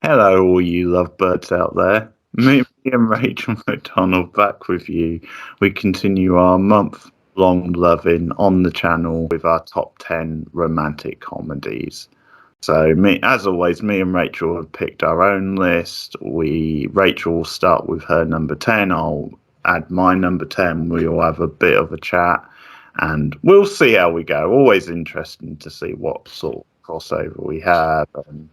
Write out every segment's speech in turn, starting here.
Hello, all you lovebirds out there. Me and Rachel McDonald back with you. We continue our month-long loving on the channel with our top 10 romantic comedies. So, as always, me and Rachel have picked our own list. Rachel will start with her number 10. I'll add my number 10. We'll have a bit of a chat, and we'll see how we go. Always interesting to see what sort of crossover we have. And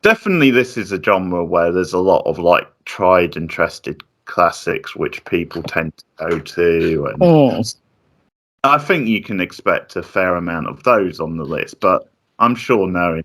definitely, this is a genre where there's a lot of like tried and trusted classics which people tend to go to, and I think you can expect a fair amount of those on the list. But I'm sure, knowing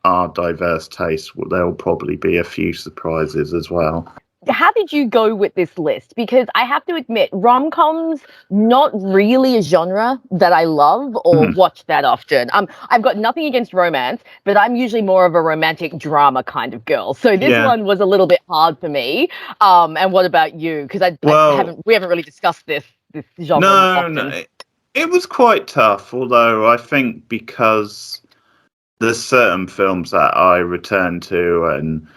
our diverse tastes, there'll probably be a few surprises as well. How did you go with this list? Because I have to admit, rom-coms, not really a genre that I love or watch that often. I've got nothing against romance, but I'm usually more of a romantic drama kind of girl. So this one was a little bit hard for me. And what about you? Because we haven't really discussed this genre often. No, it was quite tough. Although I think because there's certain films that I return to, and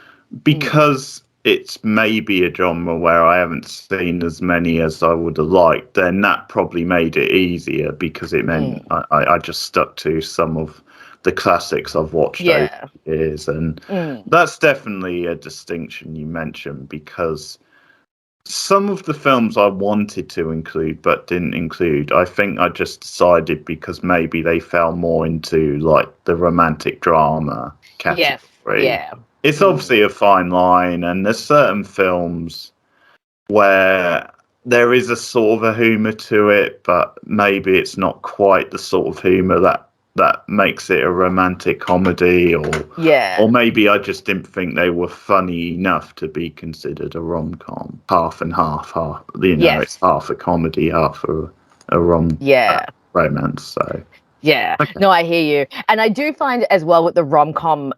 because it's maybe a genre where I haven't seen as many as I would have liked, then that probably made it easier, because it meant I just stuck to some of the classics I've watched over the years. And that's definitely a distinction you mentioned, because some of the films I wanted to include but didn't include, I think I just decided because maybe they fell more into like the romantic drama category. Yeah. It's obviously a fine line, and there's certain films where there is a sort of a humour to it, but maybe it's not quite the sort of humour that makes it a romantic comedy, or maybe I just didn't think they were funny enough to be considered a rom-com. Half and half. It's half a comedy, half a romance. So. Yeah, no, I hear you. And I do find as well with the rom-com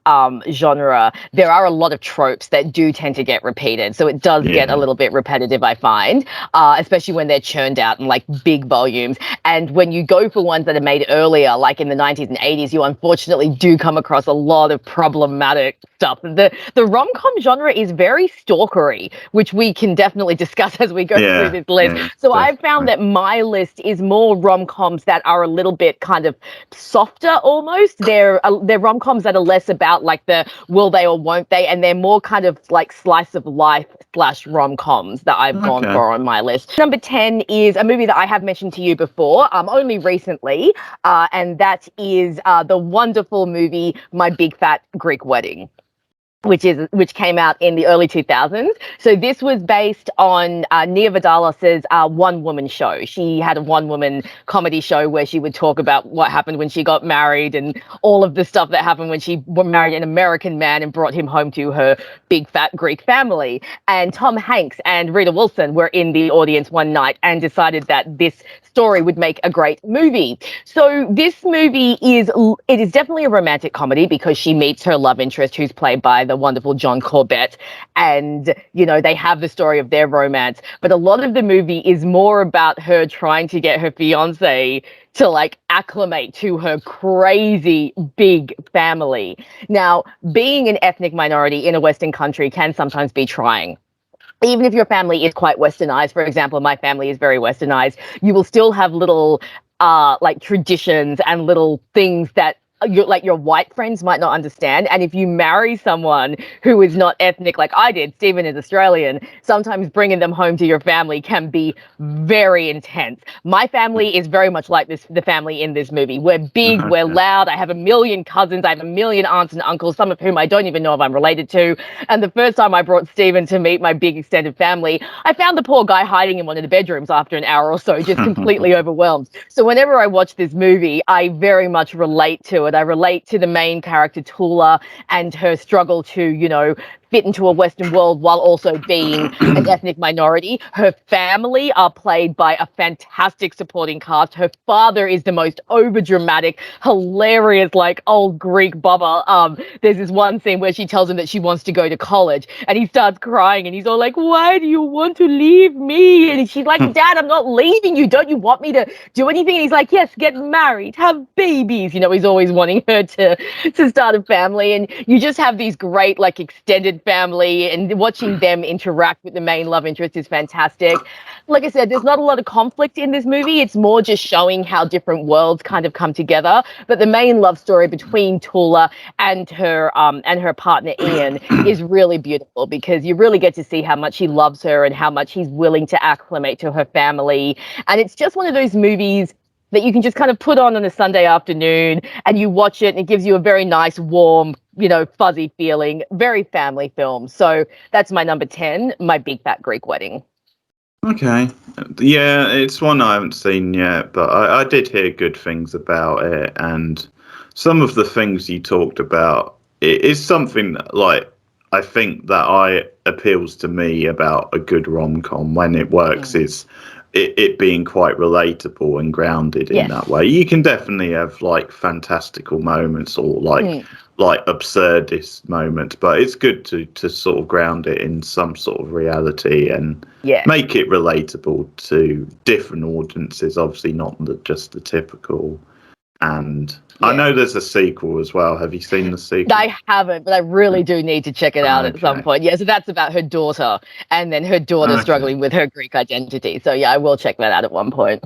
genre, there are a lot of tropes that do tend to get repeated. So it does get a little bit repetitive, I find, especially when they're churned out in like big volumes. And when you go for ones that are made earlier, like in the 90s and 80s, you unfortunately do come across a lot of problematic stuff. The rom-com genre is very stalkery, which we can definitely discuss as we go through this list. So I've found that my list is more rom-coms that are a little bit kind of softer almost. They're rom-coms that are less about like the will they or won't they, and they're more kind of like slice of life / rom-coms that I've gone for on my list. Number 10 is a movie that I have mentioned to you before, only recently, and that is the wonderful movie My Big Fat Greek Wedding, which came out in the early 2000s. So this was based on Nia Vidalos's one-woman show. She had a one-woman comedy show where she would talk about what happened when she got married and all of the stuff that happened when she married an American man and brought him home to her big fat Greek family. And Tom Hanks and Rita Wilson were in the audience one night and decided that this story would make a great movie. So this movie is definitely a romantic comedy, because she meets her love interest, who's played by the wonderful John Corbett, and they have the story of their romance. But a lot of the movie is more about her trying to get her fiance to like acclimate to her crazy big family. Now, being an ethnic minority in a Western country can sometimes be trying. Even if your family is quite westernized, for example, my family is very westernized, you will still have little like traditions and little things that your white friends might not understand. And if you marry someone who is not ethnic, like I did, Stephen is Australian, sometimes bringing them home to your family can be very intense. My family is very much like the family in this movie. We're big, we're loud. I have a million cousins. I have a million aunts and uncles, some of whom I don't even know if I'm related to. And the first time I brought Stephen to meet my big extended family, I found the poor guy hiding in one of the bedrooms after an hour or so, just completely overwhelmed. So whenever I watch this movie, I very much relate to it. I relate to the main character, Tula, and her struggle to, fit into a Western world while also being an ethnic minority. Her family are played by a fantastic supporting cast. Her father is the most overdramatic, hilarious, like old Greek baba. There's this one scene where she tells him that she wants to go to college, and he starts crying, and he's all like, "Why do you want to leave me?" And she's like, "Dad, I'm not leaving you. Don't you want me to do anything?" And he's like, "Yes, get married, have babies." You know, he's always wanting her to start a family, and you just have these great like extended family, and watching them interact with the main love interest is fantastic. Like I said, there's not a lot of conflict in this movie. It's more just showing how different worlds kind of come together. But the main love story between Tula and her partner Ian is really beautiful, because you really get to see how much he loves her and how much he's willing to acclimate to her family. And it's just one of those movies that you can just kind of put on a Sunday afternoon and you watch it, and it gives you a very nice, warm, you know, fuzzy feeling, very family film. So that's my number 10, My Big Fat Greek Wedding. Okay. Yeah, it's one I haven't seen yet, but I did hear good things about it. And some of the things you talked about, it is something like I think that appeals to me about a good rom-com when it works is it being quite relatable and grounded in that way. You can definitely have like fantastical moments or like absurdist moments, but it's good to sort of ground it in some sort of reality and make it relatable to different audiences, obviously not just the typical. And I know there's a sequel as well. Have you seen the sequel? I haven't, but I really do need to check it out at some point. Yeah, so that's about her daughter, and then her daughter struggling with her Greek identity. So yeah, I will check that out at one point.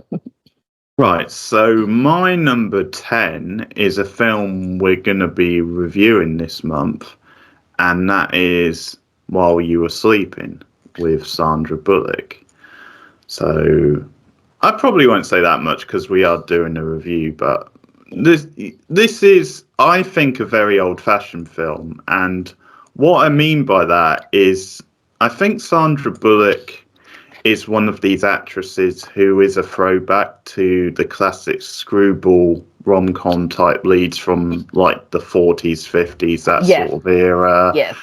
Right, so my number 10 is a film we're going to be reviewing this month, and that is While You Were Sleeping with Sandra Bullock. So I probably won't say that much because we are doing a review, but this is, I think, a very old-fashioned film, and what I mean by that is I think Sandra Bullock is one of these actresses who is a throwback to the classic screwball rom-com type leads from like the 40s, 50s, that sort of era. Yes.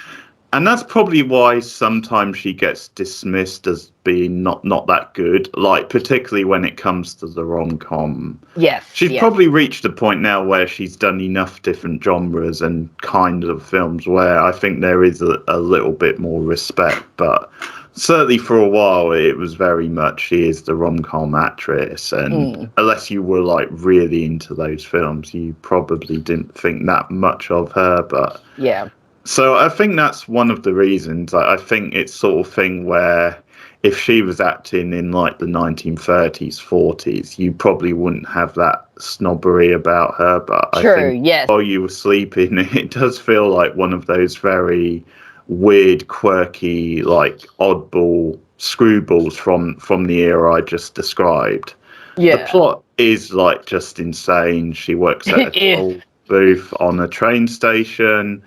And that's probably why sometimes she gets dismissed as being not that good, like particularly when it comes to the rom-com. Yes. She's probably reached a point now where she's done enough different genres and kind of films where I think there is a little bit more respect. But certainly for a while, it was very much she is the rom-com actress. And unless you were like really into those films, you probably didn't think that much of her. But yeah. So I think that's one of the reasons. I think it's sort of thing where if she was acting in like the 1930s, 40s, you probably wouldn't have that snobbery about her. But I think While You Were Sleeping, it does feel like one of those very weird, quirky, like oddball screwballs from the era I just described. Yeah. The plot is like just insane. She works at a toll booth on a train station.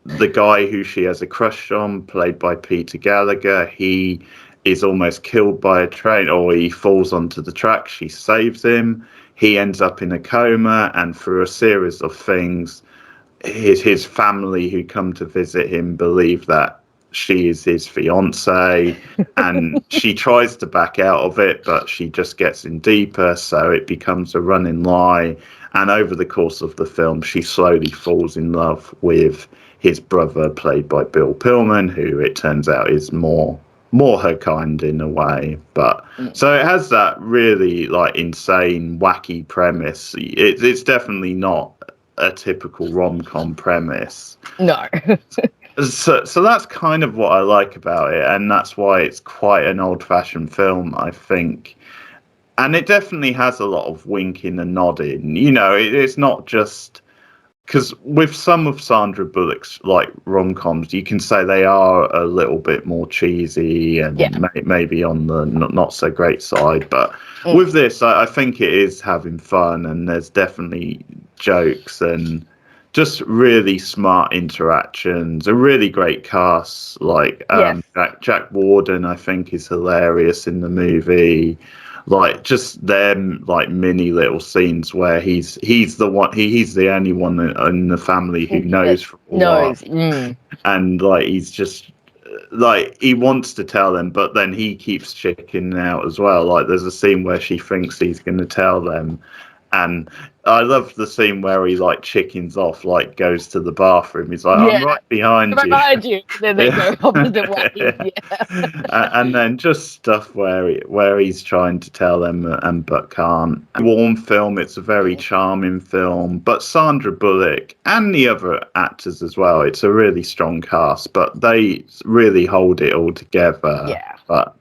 The guy who she has a crush on, played by Peter Gallagher, he is almost killed by a train, or he falls onto the track. She saves him. He ends up in a coma, and through a series of things, his family who come to visit him believe that she is his fiance, and she tries to back out of it, but she just gets in deeper, so it becomes a running lie. And over the course of the film, she slowly falls in love with his brother, played by Bill Pillman, who it turns out is more her kind in a way. But so it has that really like insane, wacky premise. It's definitely not a typical rom-com premise. No. So that's kind of what I like about it, and that's why it's quite an old-fashioned film, I think. And it definitely has a lot of winking and nodding. You know, it's not just because with some of Sandra Bullock's like rom-coms, you can say they are a little bit more cheesy and maybe on the not so great side. But with this, I think it is having fun, and there's definitely jokes and just really smart interactions. A really great cast, like Jack Warden, I think is hilarious in the movie. like just them like mini little scenes where he's the one he's the only one in the family who knows for a while. And like he's just like he wants to tell them, but then he keeps chickening out as well. Like there's a scene where she thinks he's going to tell them, and I love the scene where he like chickens off, like goes to the bathroom. He's like, "I'm right behind you." Behind you. Then they go opposite ways. Yeah. And then just stuff where he's trying to tell them and but can't. Warm film. It's a very charming film, but Sandra Bullock and the other actors as well. It's a really strong cast, but they really hold it all together. Yeah. But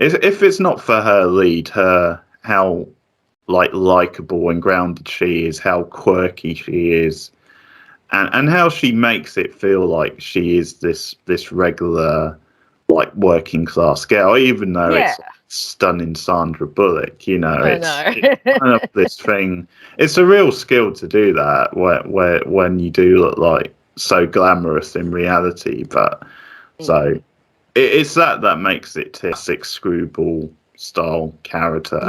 if it's not for her lead, how like likable and grounded she is, how quirky she is, and how she makes it feel like she is this regular like working class girl, even though it's stunning Sandra Bullock, you know. It's kind of this thing. It's a real skill to do that when you do look like so glamorous in reality, but so it's that makes it classic screwball style character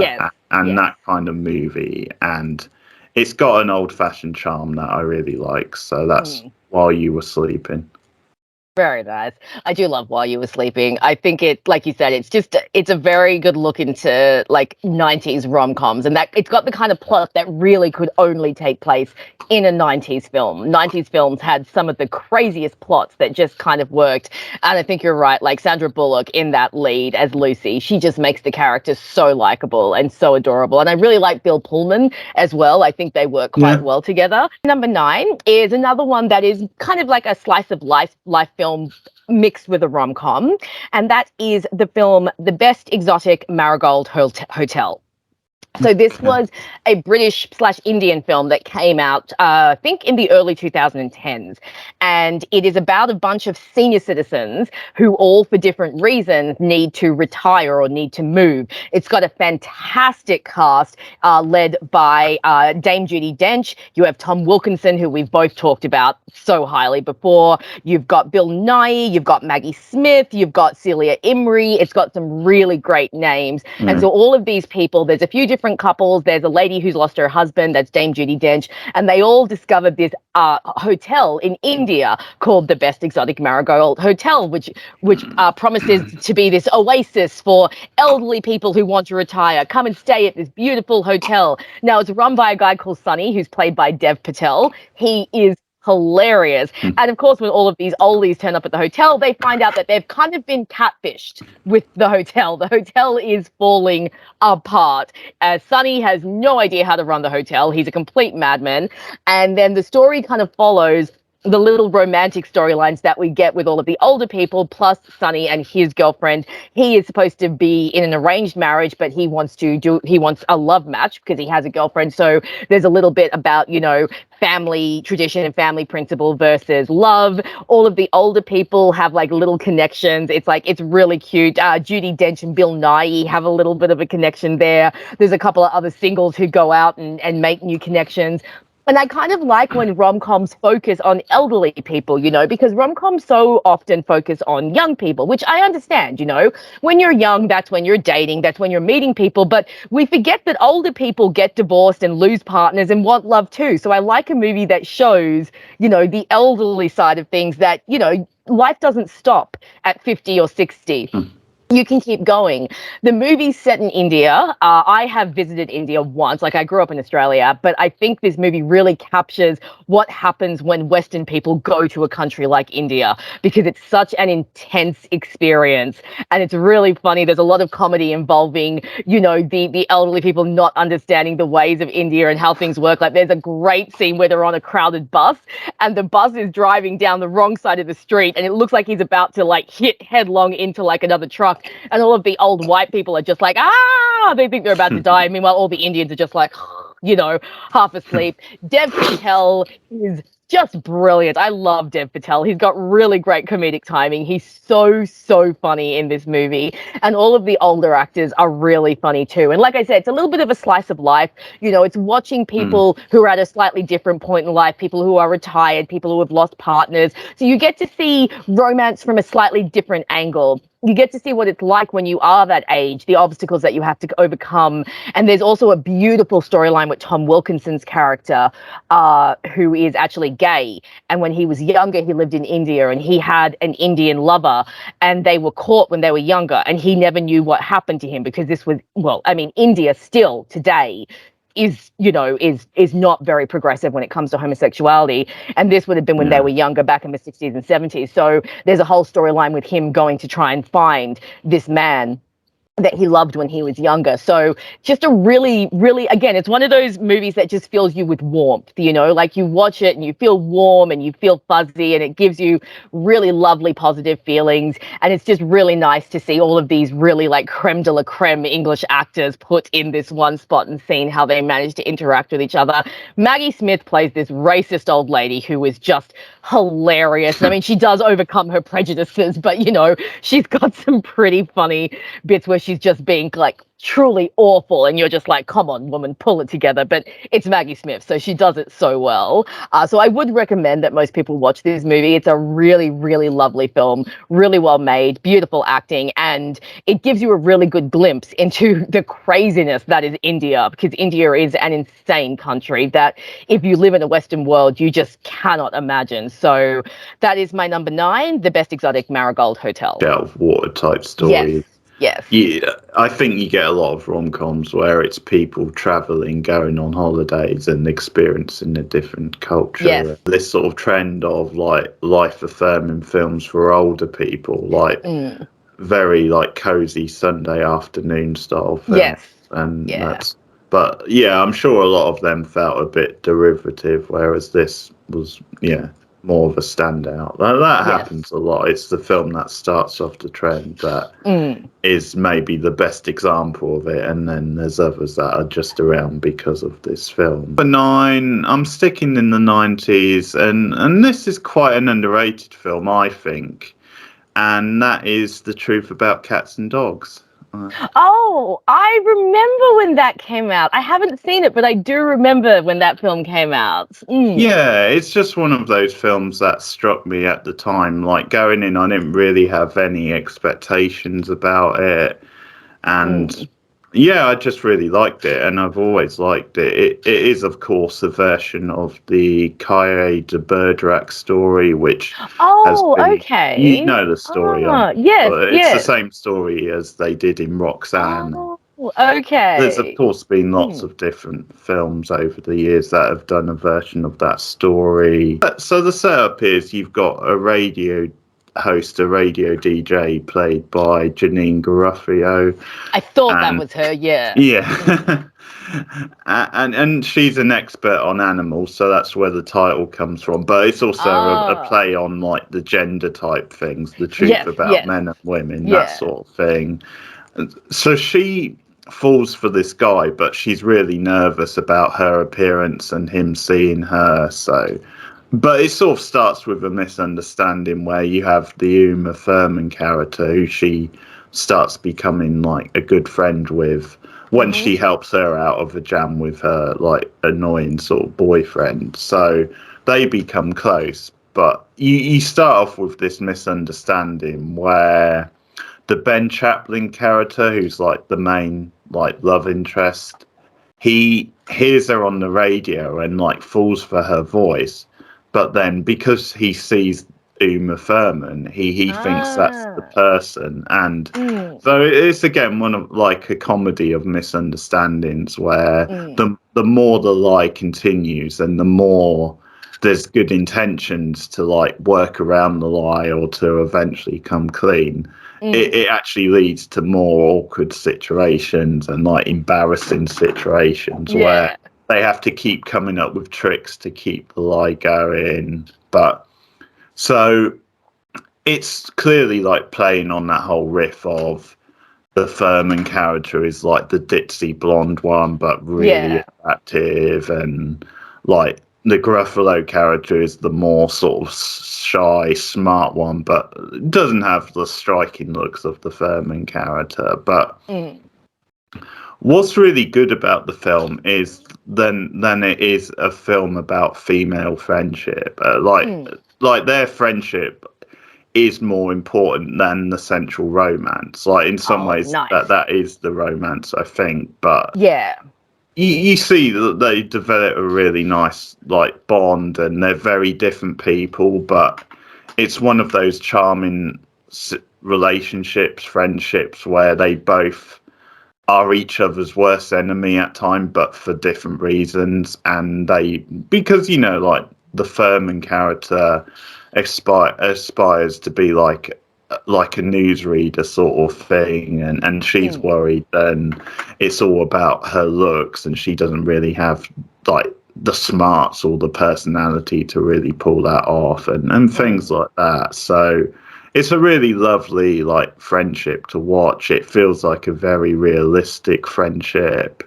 and that kind of movie, and it's got an old-fashioned charm that I really like. So that's While You Were Sleeping. Very nice. I do love While You Were Sleeping. I think it, like you said, it's a very good look into like 90s rom-coms, and that it's got the kind of plot that really could only take place in a 90s film. 90s films had some of the craziest plots that just kind of worked. And I think you're right, like Sandra Bullock in that lead as Lucy, she just makes the character so likable and so adorable. And I really like Bill Pullman as well. I think they work quite well together. Number 9 is another one that is kind of like a slice of life film mixed with a rom-com, and that is the film The Best Exotic Marigold Hotel. So this was a British/Indian film that came out, I think, in the early 2010s. And it is about a bunch of senior citizens who all, for different reasons, need to retire or need to move. It's got a fantastic cast led by Dame Judi Dench. You have Tom Wilkinson, who we've both talked about so highly before. You've got Bill Nighy. You've got Maggie Smith. You've got Celia Imrie. It's got some really great names. And so all of these people, there's a few different couples. There's a lady who's lost her husband, that's Dame Judi Dench, and they all discovered this hotel in India called the Best Exotic Marigold Hotel, which promises to be this oasis for elderly people who want to retire. Come and stay at this beautiful hotel. Now, it's run by a guy called Sunny, who's played by Dev Patel. He is hilarious. And of course, when all of these oldies turn up at the hotel, they find out that they've kind of been catfished with the hotel. The hotel is falling apart. Sonny has no idea how to run the hotel. He's a complete madman. And then the story kind of follows the little romantic storylines that we get with all of the older people, plus Sonny and his girlfriend. He is supposed to be in an arranged marriage, but he wants a love match because he has a girlfriend. So there's a little bit about, you know, family tradition and family principle versus love. All of the older people have like little connections. It's really cute. Judi Dench and Bill Nighy have a little bit of a connection there. There's a couple of other singles who go out and make new connections. And I kind of like when rom-coms focus on elderly people, you know, because rom-coms so often focus on young people, which I understand, you know. When you're young, that's when you're dating, that's when you're meeting people. But we forget that older people get divorced and lose partners and want love too. So I like a movie that shows, you know, the elderly side of things, that, you know, life doesn't stop at 50 or 60. You can keep going. The movie's set in India. I have visited India once. Like, I grew up in Australia, but I think this movie really captures what happens when Western people go to a country like India, because it's such an intense experience. And it's really funny. There's a lot of comedy involving, you know, the elderly people not understanding the ways of India and how things work. Like, there's a great scene where they're on a crowded bus and the bus is driving down the wrong side of the street, and it looks like he's about to like hit headlong into like another truck. And all of the old white people are just like, they think they're about to die. Meanwhile, all the Indians are just like, you know, half asleep. Dev Patel is just brilliant. I love Dev Patel. He's got really great comedic timing. He's so funny in this movie. And all of the older actors are really funny too. And like I said, it's a little bit of a slice of life. You know, it's watching people who are at a slightly different point in life, people who are retired, people who have lost partners. So you get to see romance from a slightly different angle. you get to see what it's like when you are that age, the obstacles that you have to overcome. And there's also a beautiful storyline with Tom Wilkinson's character, who is actually gay. And when he was younger, he lived in India and he had an Indian lover, and they were caught when they were younger, and he never knew what happened to him because this was, well, I mean, India still today is not very progressive when it comes to homosexuality, and this would have been when they were younger, back in the 60s and 70s. So there's a whole storyline with him going to try and find this man that he loved when he was younger. So just a really, really, again, it's one of those movies that just fills you with warmth, like you watch it and you feel warm and you feel fuzzy, and it gives you really lovely positive feelings. And it's just really nice to see all of these really like creme de la creme English actors put in this one spot and seeing how they manage to interact with each other. Maggie Smith plays this racist old lady who is just hilarious. I mean, she does overcome her prejudices, but she's got some pretty funny bits where she's just being like truly awful, and you're just like, come on, woman, pull it together. But it's Maggie Smith, so she does it so well. So I would recommend that most people watch this movie. It's a really, really lovely film, really well made, beautiful acting, and it gives you a really good glimpse into the craziness that is India, because India is an insane country that if you live in a Western world, you just cannot imagine. So that is my number 9, The Best Exotic Marigold Hotel. Out of water type story. Yes. Yeah, I think you get a lot of rom-coms where it's people traveling, going on holidays and experiencing a different culture. Yes. This sort of trend of like life-affirming films for older people, like very like cozy Sunday afternoon style films. Yes. And but yeah, I'm sure a lot of them felt a bit derivative, whereas this was, more of a standout. That happens a lot. It's the film that starts off the trend that is maybe the best example of it, and then there's others that are just around because of this film. For 9, I'm sticking in the 90s, and this is quite an underrated film, I think, and that is The Truth About Cats and Dogs. Oh, I remember when that came out. I haven't seen it, but I do remember when that film came out. Yeah, it's just one of those films that struck me at the time. Like, going in, I didn't really have any expectations about it. And I just really liked it, and I've always liked it. It is, of course, a version of the Kaye de Bergerac story, which okay. You know the story. Yes, it's the same story as they did in Roxanne. Oh, okay. There's, of course, been lots of different films over the years that have done a version of that story. So the setup is you've got a radio host, a radio DJ played by Janine Garofalo. I thought that was her, yeah. And she's an expert on animals, so that's where the title comes from. But it's also a play on like the gender type things, the truth about men and women, that sort of thing. So she falls for this guy, but she's really nervous about her appearance and him seeing her. But it sort of starts with a misunderstanding where you have the Uma Thurman character who she starts becoming like a good friend with when she helps her out of a jam with her like annoying sort of boyfriend. So they become close. But you start off with this misunderstanding where the Ben Chaplin character, who's like the main like love interest, he hears her on the radio and like falls for her voice. But then because he sees Uma Thurman, he thinks that's the person. And so it's again one of like a comedy of misunderstandings where the more the lie continues and the more there's good intentions to like work around the lie or to eventually come clean, it actually leads to more awkward situations and like embarrassing situations where they have to keep coming up with tricks to keep the lie going. But so it's clearly like playing on that whole riff of the Thurman character is like the ditzy blonde one, but really attractive, and like the Gruffalo character is the more sort of shy, smart one, but doesn't have the striking looks of the Thurman character. But what's really good about the film is then it is a film about female friendship. Like their friendship is more important than the central romance. Like in some ways, nice. that is the romance, I think. But yeah, you see that they develop a really nice like bond, and they're very different people, but it's one of those charming relationships, friendships, where they both are each other's worst enemy at time, but for different reasons. And because like the Furman character aspires to be like a newsreader sort of thing, and she's worried, and it's all about her looks, and she doesn't really have like the smarts or the personality to really pull that off, and things like that. So it's a really lovely like friendship to watch. It feels like a very realistic friendship.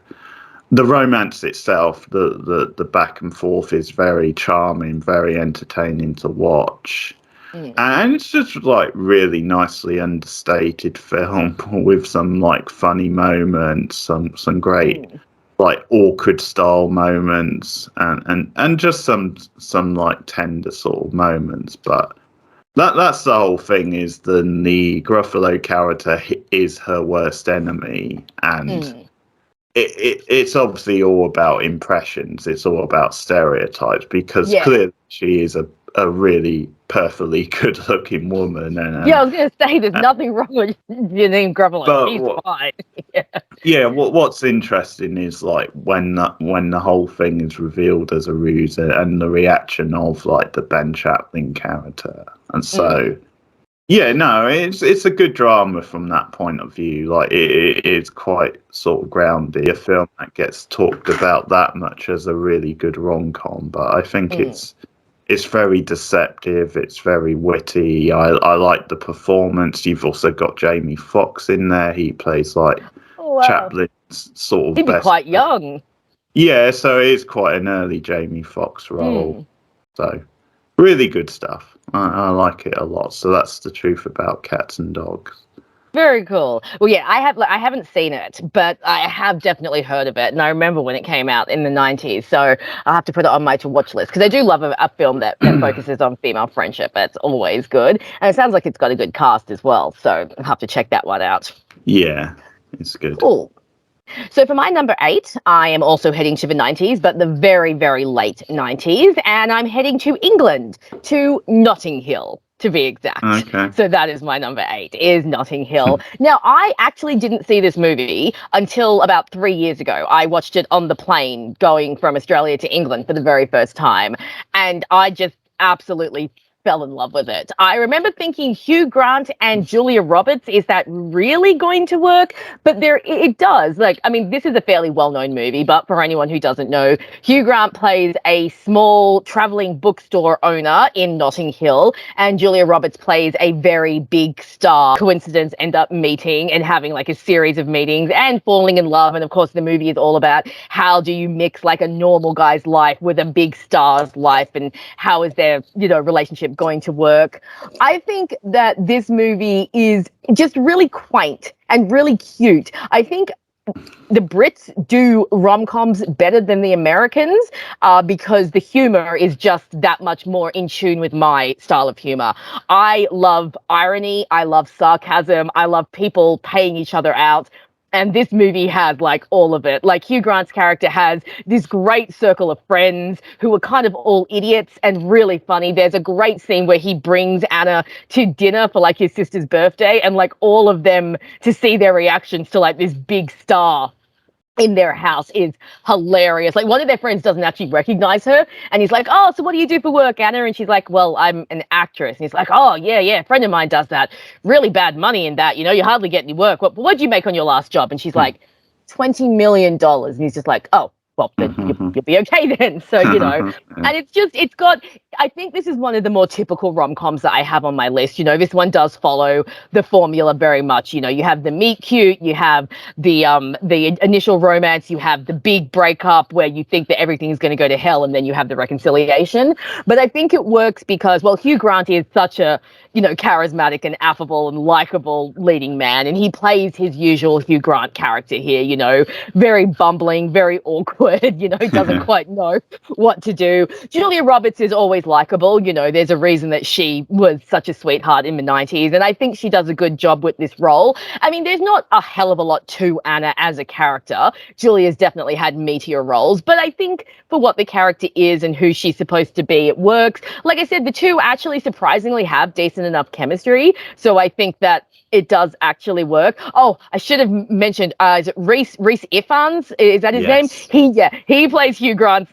The romance itself, the back and forth is very charming, very entertaining to watch. And it's just like really nicely understated film with some like funny moments, some great like awkward style moments, and just some like tender sort of moments. But that's the whole thing, is the Gruffalo character is her worst enemy, and it's obviously all about impressions. It's all about stereotypes, because clearly she is a really perfectly good looking woman. And I was going to say, there's nothing wrong with your name Gruffalo. He's fine. What's interesting is like when the whole thing is revealed as a ruse, and the reaction of like the Ben Chaplin character. And so it's a good drama from that point of view. Like it is quite sort of grounded. A film that gets talked about that much as a really good rom-com, but I think it's very deceptive. It's very witty. I like the performance. You've also got Jamie Foxx in there. He plays like Chaplin's sort of He'd be quite young. Yeah, so it is quite an early Jamie Foxx role. So really good stuff. I like it a lot. So that's the truth about Cats and Dogs. Very cool. Well, yeah, I haven't seen it, but I have definitely heard of it, and I remember when it came out in the 90s. So I'll have to put it on my to-watch list, because I do love a film that focuses on female friendship. That's always good, and it sounds like it's got a good cast as well. So I'll have to check that one out. Yeah, it's good. Cool. So for my number 8, I am also heading to the 90s, but the very, very late 90s, and I'm heading to England, to Notting Hill, to be exact. Okay. So that is my number 8, is Notting Hill. Now, I actually didn't see this movie until about 3 years ago. I watched it on the plane going from Australia to England for the very first time, and I just absolutely fell in love with it. I remember thinking, Hugh Grant and Julia Roberts, is that really going to work? But it does. Like, I mean, this is a fairly well-known movie, but for anyone who doesn't know, Hugh Grant plays a small traveling bookstore owner in Notting Hill, and Julia Roberts plays a very big star. Coincidence, end up meeting and having like a series of meetings and falling in love. And of course, the movie is all about how do you mix like a normal guy's life with a big star's life, and how is their relationship going to work. I think that this movie is just really quaint and really cute. I think the Brits do rom-coms better than the Americans, because the humor is just that much more in tune with my style of humor. I love irony. I love sarcasm. I love people paying each other out. And this movie has like all of it. Like Hugh Grant's character has this great circle of friends who are kind of all idiots and really funny. There's a great scene where he brings Anna to dinner for like his sister's birthday, and like all of them to see their reactions to like this big star in their house is hilarious. Like one of their friends doesn't actually recognize her, and he's like, "Oh, so what do you do for work, Anna?" And she's like, "Well, I'm an actress." And he's like, "Oh, yeah, a friend of mine does that. Really bad money in that, you hardly get any work. What'd you make on your last job?" And she's like, $20 million. And he's just like, "Oh, well, then you'll be okay then." So, and I think this is one of the more typical rom-coms that I have on my list. This one does follow the formula very much. You have the meet cute, you have the initial romance, you have the big breakup where you think that everything's going to go to hell, and then you have the reconciliation. But I think it works because, well, Hugh Grant is such a, charismatic and affable and likable leading man, and he plays his usual Hugh Grant character here, very bumbling, very awkward, awkward, doesn't quite know what to do. Julia Roberts is always likable. There's a reason that she was such a sweetheart in the 90s. And I think she does a good job with this role. I mean, there's not a hell of a lot to Anna as a character. Julia's definitely had meteor roles. But I think for what the character is and who she's supposed to be, it works. Like I said, the two actually surprisingly have decent enough chemistry. So I think that it does actually work. Oh, I should have mentioned, is it Reese Ifans? Is that his name? He plays Hugh Grant's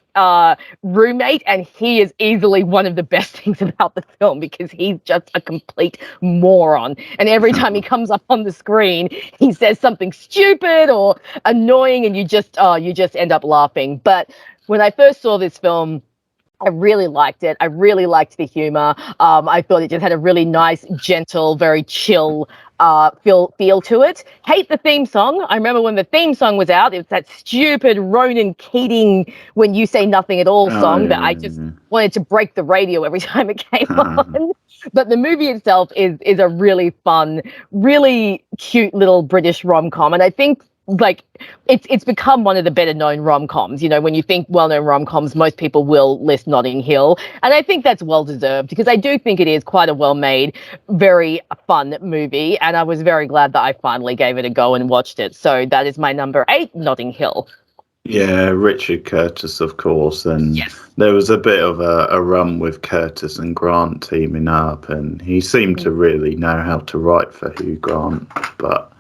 roommate, and he is easily one of the best things about the film because he's just a complete moron. And every time he comes up on the screen, he says something stupid or annoying, and you just end up laughing. But when I first saw this film, I really liked it. I really liked the humor. I thought it just had a really nice, gentle, very chill feel to it. Hate the theme song. I remember when the theme song was out, it was that stupid Ronan Keating "When You Say Nothing at All" song that I just wanted to break the radio every time it came on. But the movie itself is a really fun, really cute little British rom-com, and I think it's become one of the better known rom-coms. When you think well-known rom-coms, most people will list Notting Hill, and I think that's well deserved because I do think it is quite a well-made, very fun movie, and I was very glad that I finally gave it a go and watched it. So that is my number 8, Notting Hill. Yeah, Richard Curtis, of course, and there was a bit of a run with Curtis and Grant teaming up, and he seemed to really know how to write for Hugh Grant, but.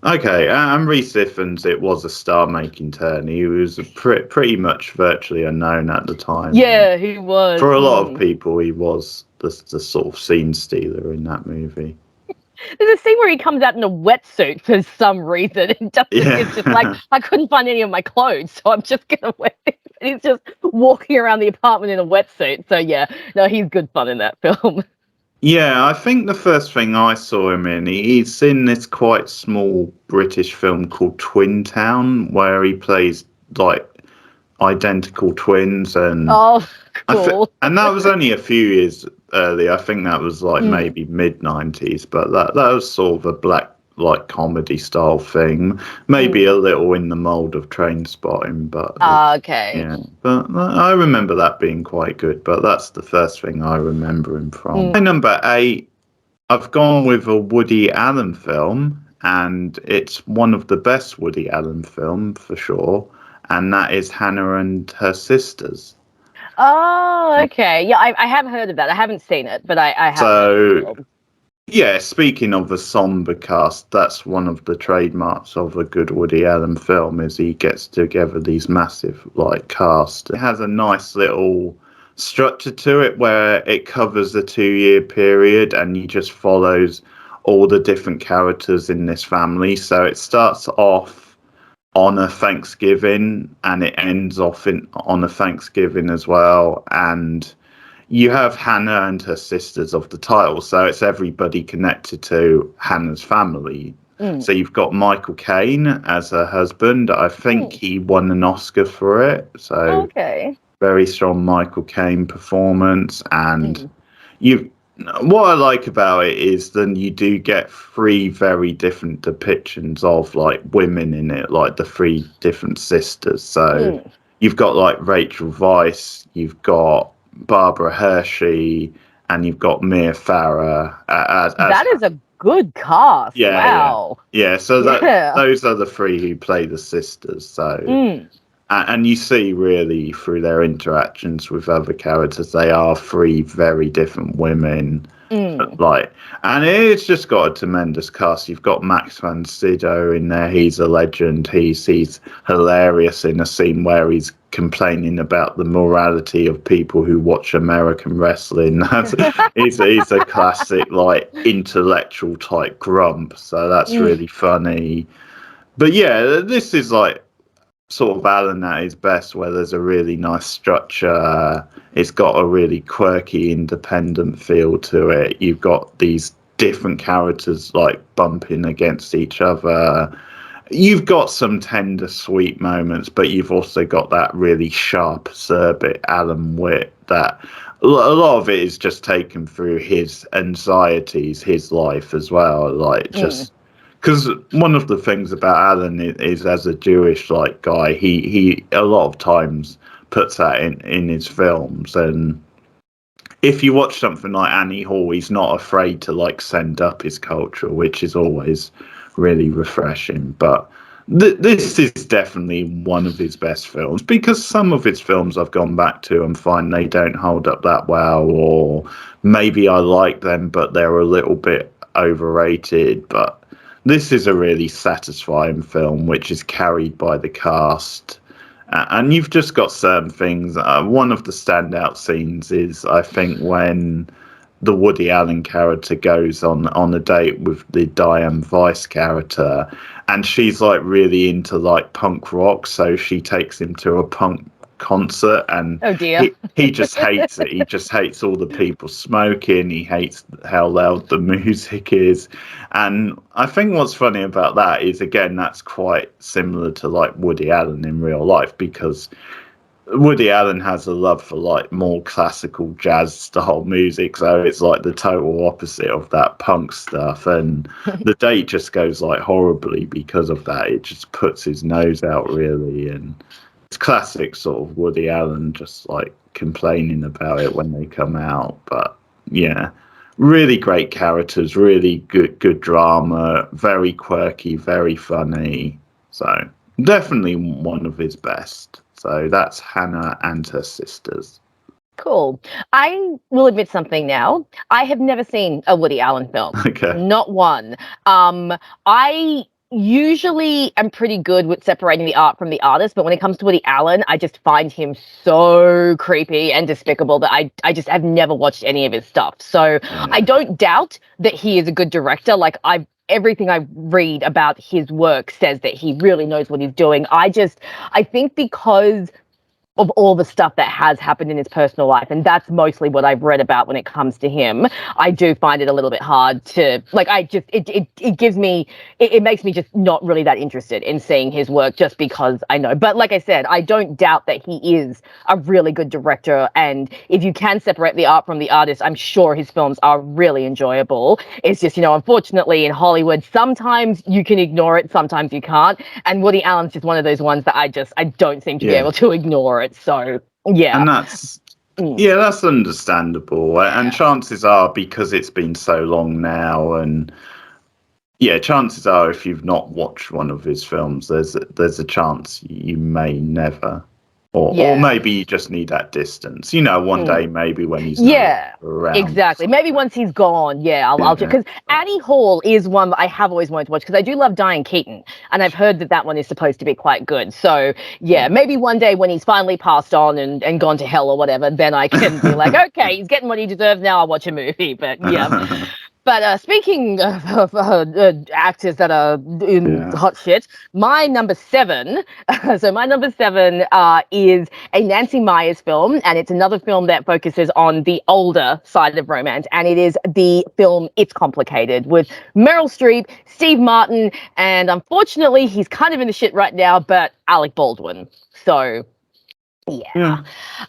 Okay, and Rhys Ifans, it was a star-making turn. He was pretty much virtually unknown at the time. Yeah, he was. For a lot of people, he was the sort of scene stealer in that movie. There's a scene where he comes out in a wetsuit for some reason. It's just like, I couldn't find any of my clothes, so I'm just going to wear it. And he's just walking around the apartment in a wetsuit. So, yeah, no, he's good fun in that film. Yeah, I think the first thing I saw him in, he's in this quite small British film called Twin Town, where he plays identical twins, and cool. And that was only a few years early. I think that was maybe mid-90s, but that was sort of a black comedy style thing, maybe a little in the mold of Trainspotting, but okay. Yeah, but I remember that being quite good, but that's the first thing I remember him from. My number 8, I've gone with a Woody Allen film, and it's one of the best Woody Allen film for sure, and that is Hannah and Her Sisters. Oh, okay. Yeah, I have heard of that. I haven't seen it, but I have. So yeah, speaking of a somber cast, that's one of the trademarks of a good Woody Allen film, is he gets together these massive cast. It has a nice little structure to it where it covers a 2-year period and he just follows all the different characters in this family. So it starts off on a Thanksgiving and it ends off on a Thanksgiving as well, and you have Hannah and her sisters of the title, so it's everybody connected to Hannah's family. So you've got Michael Caine as her husband. I think he won an Oscar for it. So very strong Michael Caine performance. And what I like about it is then you do get 3 very different depictions of women in it, the 3 different sisters. So you've got Rachel Weisz, you've got Barbara Hershey, and you've got Mia Farrow. That is a good cast. Wow. Yeah. So those are the 3 who play the sisters. So, and you see really through their interactions with other characters, they are 3 very different women. And it's just got a tremendous cast. You've got Max von Sydow in there. He's a legend. He's hilarious in a scene where he's complaining about the morality of people who watch American wrestling. He's a classic intellectual type grump. So that's really funny. But yeah, this is sort of Allen at his best, where there's a really nice structure. It's got a really quirky, independent feel to it. You've got these different characters bumping against each other. You've got some tender, sweet moments, but you've also got that really sharp, acerbic Allen wit that a lot of it is just taken through his anxieties, his life as well. Just because one of the things about Alan is as a Jewish like guy, he a lot of times puts that in his films. And if you watch something like Annie Hall, he's not afraid to like send up his culture, which is always really refreshing. But this is definitely one of his best films, because some of his films I've gone back to and find they don't hold up that well, or maybe I like them but they're a little bit overrated. But this is a really satisfying film, which is carried by the cast. And you've just got certain things. One of the standout scenes is, I think, when the Woody Allen character goes on a date with the Diane Weiss character, and she's like really into like punk rock, so she takes him to a punk concert, and oh dear, he just hates it. He just hates all the people smoking. He hates how loud the music is. And I think what's funny about that is, again, that's quite similar to like Woody Allen in real life, because Woody Allen has a love for like more classical jazz style music, so it's like the total opposite of that punk stuff. And the date just goes like horribly because of that. It just puts his nose out, really. And it's classic sort of Woody Allen just like complaining about it when they come out. But yeah, really great characters, really good drama, very quirky, very funny. So definitely one of his best. So that's Hannah and Her Sisters. Cool. I will admit something now. I have never seen a Woody Allen film. Okay. Not one. I usually am pretty good with separating the art from the artist, but when it comes to Woody Allen, I just find him so creepy and despicable that I just have never watched any of his stuff. So I don't doubt that he is a good director. Like, everything I read about his work says that he really knows what he's doing. I think because of all the stuff that has happened in his personal life, and that's mostly what I've read about when it comes to him, I do find it a little bit hard to, like, it makes me just not really that interested in seeing his work, just because I know. But like I said, I don't doubt that he is a really good director, and if you can separate the art from the artist, I'm sure his films are really enjoyable. It's just, unfortunately in Hollywood, sometimes you can ignore it, sometimes you can't, and Woody Allen's just one of those ones that I don't seem to be able to ignore it. So yeah, and that's understandable. And chances are, because it's been so long now, and chances are, if you've not watched one of his films, there's a chance you may never, or maybe you just need that distance. One day maybe when he's around. Exactly. Maybe once he's gone, I'll because Annie Hall is one that I have always wanted to watch, because I do love Diane Keaton, and I've heard that one is supposed to be quite good. So maybe one day when he's finally passed on and gone to hell or whatever, then I can be like, okay, he's getting what he deserves now, I'll watch a movie. But yeah. But speaking of actors that are in hot shit, my number 7, is a Nancy Meyers film, and it's another film that focuses on the older side of romance, and it is the film It's Complicated, with Meryl Streep, Steve Martin, and unfortunately he's kind of in the shit right now, but Alec Baldwin. So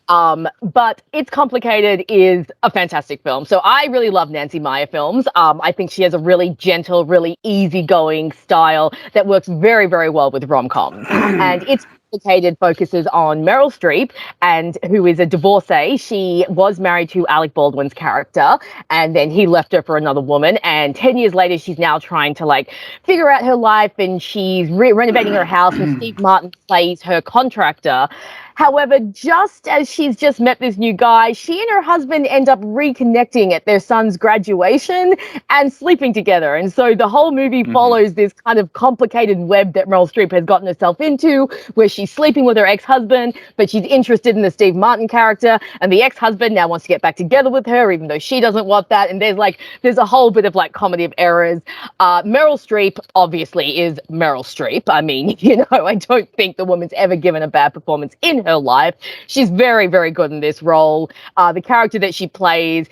but It's Complicated is a fantastic film. So I really love Nancy Meyer films. I think she has a really gentle, really easygoing style that works very, very well with rom-coms. And It's Complicated focuses on Meryl Streep, and who is a divorcee. She was married to Alec Baldwin's character, and then he left her for another woman. And 10 years later, she's now trying to figure out her life, and she's renovating her house, and Steve Martin plays her contractor. However, just as she's just met this new guy, she and her husband end up reconnecting at their son's graduation and sleeping together. And so the whole movie follows this kind of complicated web that Meryl Streep has gotten herself into, where she's sleeping with her ex-husband, but she's interested in the Steve Martin character, and the ex-husband now wants to get back together with her, even though she doesn't want that. And there's a whole bit of comedy of errors. Meryl Streep obviously is Meryl Streep. I mean, I don't think the woman's ever given a bad performance in her life. She's very, very good in this role. The character that she plays,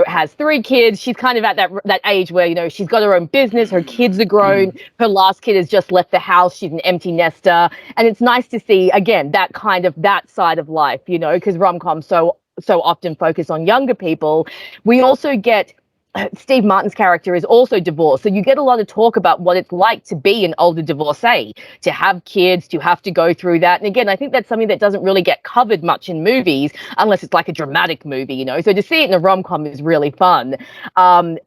has 3 kids. She's kind of at that age where, she's got her own business. Her kids are grown. Her last kid has just left the house. She's an empty nester. And it's nice to see, again, that side of life, because rom-coms so often focus on younger people. We also get Steve Martin's character is also divorced. So you get a lot of talk about what it's like to be an older divorcee, to have kids, to have to go through that. And again, I think that's something that doesn't really get covered much in movies unless it's like a dramatic movie, you know. So to see it in a rom-com is really fun.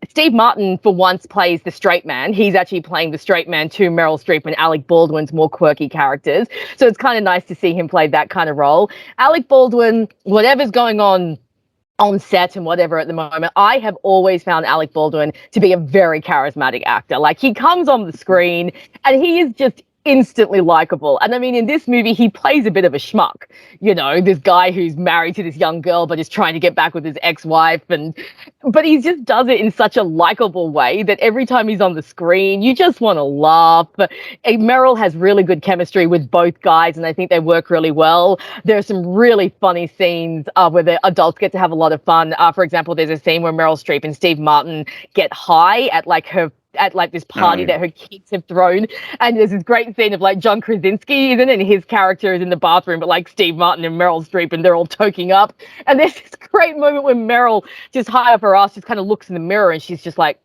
Steve Martin, for once, plays the straight man. He's actually playing the straight man to Meryl Streep and Alec Baldwin's more quirky characters. So it's kind of nice to see him play that kind of role. Alec Baldwin, whatever's going on set and whatever at the moment, I have always found Alec Baldwin to be a very charismatic actor. Like, he comes on the screen and he is just instantly likable. And I mean, in this movie, he plays a bit of a schmuck, you know, this guy who's married to this young girl but is trying to get back with his ex-wife, but he just does it in such a likable way that every time he's on the screen you just want to laugh. Meryl has really good chemistry with both guys, and I think they work really well. There are some really funny scenes where the adults get to have a lot of fun. For example, there's a scene where Meryl Streep and Steve Martin get high at this party that her kids have thrown, and there's this great scene of like John Krasinski, isn't it? And his character is in the bathroom, but like Steve Martin and Meryl Streep, and they're all toking up. And there's this great moment when Meryl, just high up her ass, just kind of looks in the mirror and she's just like,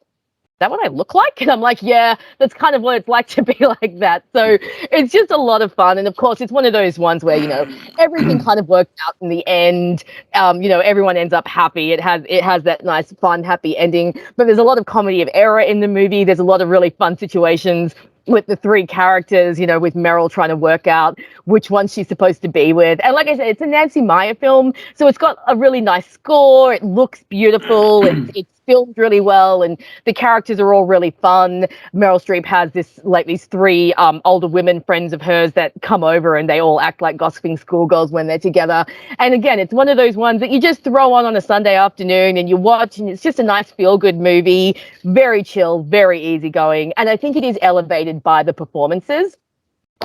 that what I look like? And I'm like, yeah, that's kind of what it's like to be like that. So it's just a lot of fun. And of course, it's one of those ones where, you know, everything kind of works out in the end. You know, everyone ends up happy. It has that nice, fun, happy ending. But there's a lot of comedy of error in the movie. There's a lot of really fun situations with the three characters, you know, with Meryl trying to work out which one she's supposed to be with. And like I said, it's a Nancy Meyer film, so it's got a really nice score. It looks beautiful. It's filmed really well, and the characters are all really fun. Meryl Streep has these three older women friends of hers that come over, and they all act like gossiping schoolgirls when they're together. And again, it's one of those ones that you just throw on a Sunday afternoon and you watch, and it's just a nice feel-good movie, very chill, very easygoing. And I think it is elevated by the performances.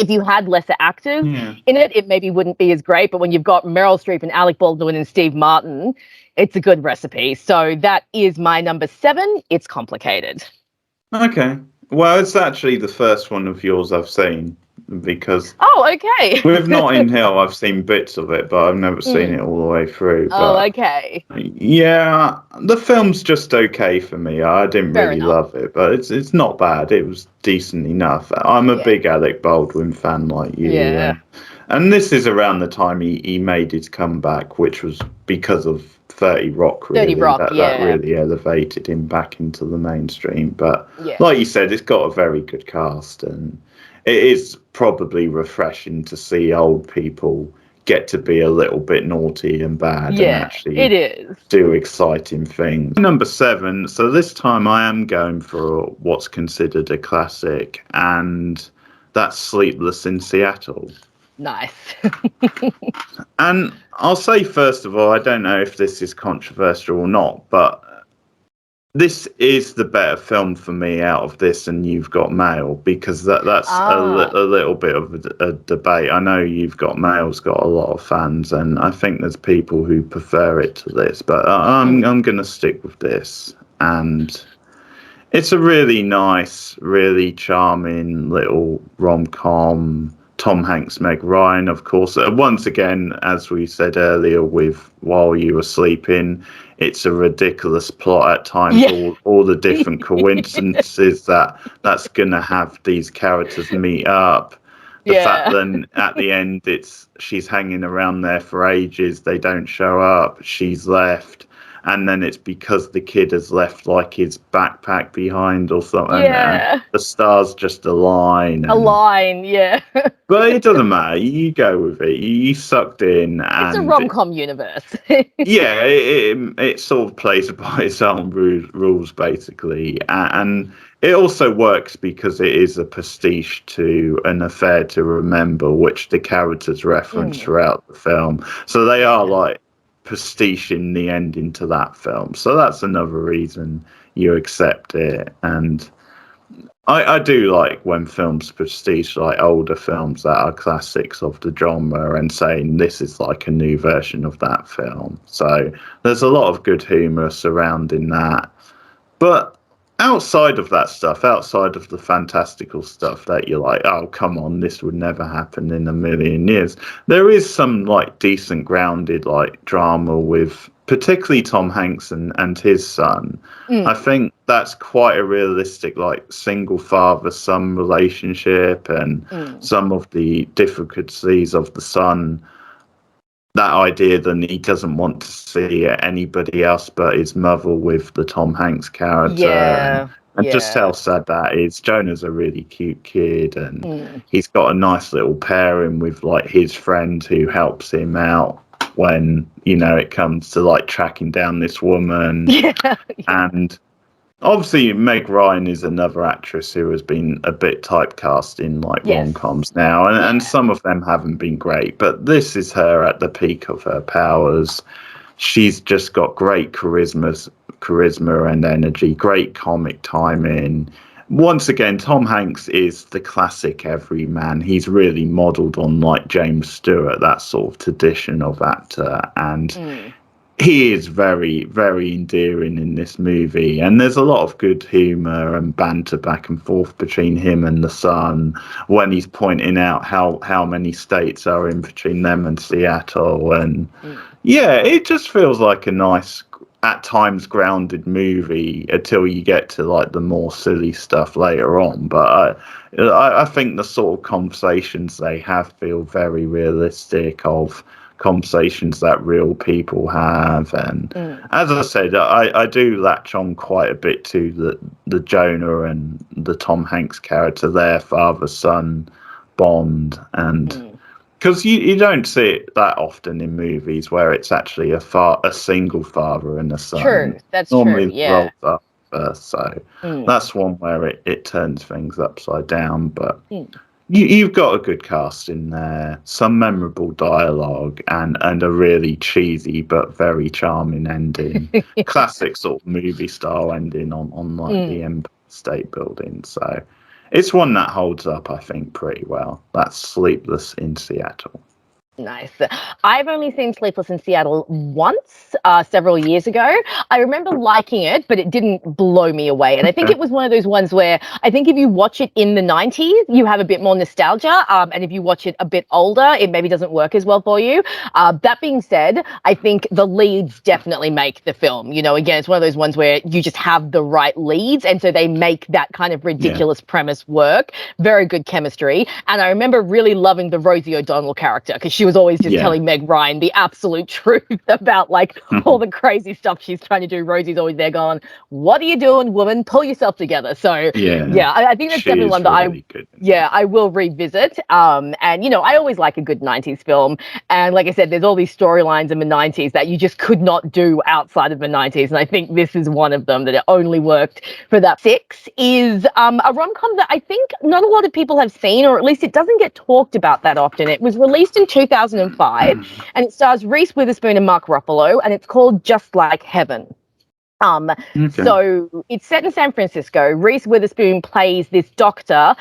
If you had lesser actors in it, it maybe wouldn't be as great. But when you've got Meryl Streep and Alec Baldwin and Steve Martin, it's a good recipe. So that is my number 7. It's Complicated. Okay. Well, it's actually the first one of yours I've seen, because okay. with Notting Hill, I've seen bits of it, but I've never seen it all the way through. But, okay. Yeah, the film's just okay for me. I didn't really love it, but it's not bad. It was decent enough. I'm a big Alec Baldwin fan like you. Yeah. And this is around the time he made his comeback, which was because of 30 Rock, really. 30 Rock, that really elevated him back into the mainstream. But like you said, it's got a very good cast, and it is probably refreshing to see old people get to be a little bit naughty and bad and actually do exciting things. Number 7, so this time I am going for what's considered a classic, and that's Sleepless in Seattle. Nice. And I'll say, first of all, I don't know if this is controversial or not, but this is the better film for me out of this and You've Got Mail, because that's a little bit of a debate. I know You've Got Mail's got a lot of fans, and I think there's people who prefer it to this, but I'm going to stick with this. And it's a really nice, really charming little rom-com. Tom Hanks, Meg Ryan, of course. Once again, as we said earlier, with While You Were Sleeping, it's a ridiculous plot at times. All the different coincidences that's going to have these characters meet up. The fact that at the end she's hanging around there for ages, they don't show up, she's left. And then it's because the kid has left like his backpack behind or something. Yeah. And the stars just align. But it doesn't matter. You go with it. You sucked in. It's a rom-com universe. It sort of plays by its own rules, basically. And it also works because it is a pastiche to An Affair to Remember, which the characters reference throughout the film. So they are like pastiche in the ending to that film, so that's another reason you accept it. And I do like when films pastiche like older films that are classics of the genre and saying this is like a new version of that film. So there's a lot of good humor surrounding that. But outside of that stuff, outside of the fantastical stuff that you're like, oh, come on, this would never happen in a million years, there is some like decent grounded like drama with particularly Tom Hanks and his son. I think that's quite a realistic, like, single father-son relationship, and some of the difficulties of the son. That idea that he doesn't want to see anybody else but his mother with the Tom Hanks character. And just how sad that is. Jonah's a really cute kid, and he's got a nice little pairing with, like, his friend who helps him out when, you know, it comes to, like, tracking down this woman. And obviously Meg Ryan is another actress who has been a bit typecast in, like, rom-coms now, and some of them haven't been great, but this is her at the peak of her powers. She's just got great charisma and energy, great comic timing. Once again, Tom Hanks is the classic everyman. He's really modelled on, like, James Stewart, that sort of tradition of actor, and he is very, very endearing in this movie. And there's a lot of good humour and banter back and forth between him and the son when he's pointing out how many states are in between them and Seattle. And it just feels like a nice, at times grounded movie until you get to, like, the more silly stuff later on. But I think the sort of conversations they have feel very realistic, of conversations that real people have. And as I said, I do latch on quite a bit to the Jonah and the Tom Hanks character, their father-son bond. And because you don't see it that often in movies where it's actually a single father and a son. True, that's normally true, yeah. roles up first, so that's one where it turns things upside down. But you've got a good cast in there, some memorable dialogue, and a really cheesy but very charming ending. Classic sort of movie style ending on like the Empire State Building. So it's one that holds up, I think, pretty well. That's Sleepless in Seattle. Nice. I've only seen Sleepless in Seattle once, several years ago. I remember liking it, but it didn't blow me away. And I think it was one of those ones where I think if you watch it in the 90s, you have a bit more nostalgia. And if you watch it a bit older, it maybe doesn't work as well for you. That being said, I think the leads definitely make the film. You know, again, it's one of those ones where you just have the right leads. And so they make that kind of ridiculous premise work. Very good chemistry. And I remember really loving the Rosie O'Donnell character, because she was always just telling Meg Ryan the absolute truth about, like, all the crazy stuff she's trying to do. Rosie's always there going, "What are you doing, woman? Pull yourself together." So I think that's definitely one that I will revisit. And you know, I always like a good 90s film, and like I said, there's all these storylines in the 90s that you just could not do outside of the 90s, and I think this is one of them that it only worked for that. 6 is a rom-com that I think not a lot of people have seen, or at least it doesn't get talked about that often. It was released in 2005, and it stars Reese Witherspoon and Mark Ruffalo, and it's called Just Like Heaven. So it's set in San Francisco. Reese Witherspoon plays this doctor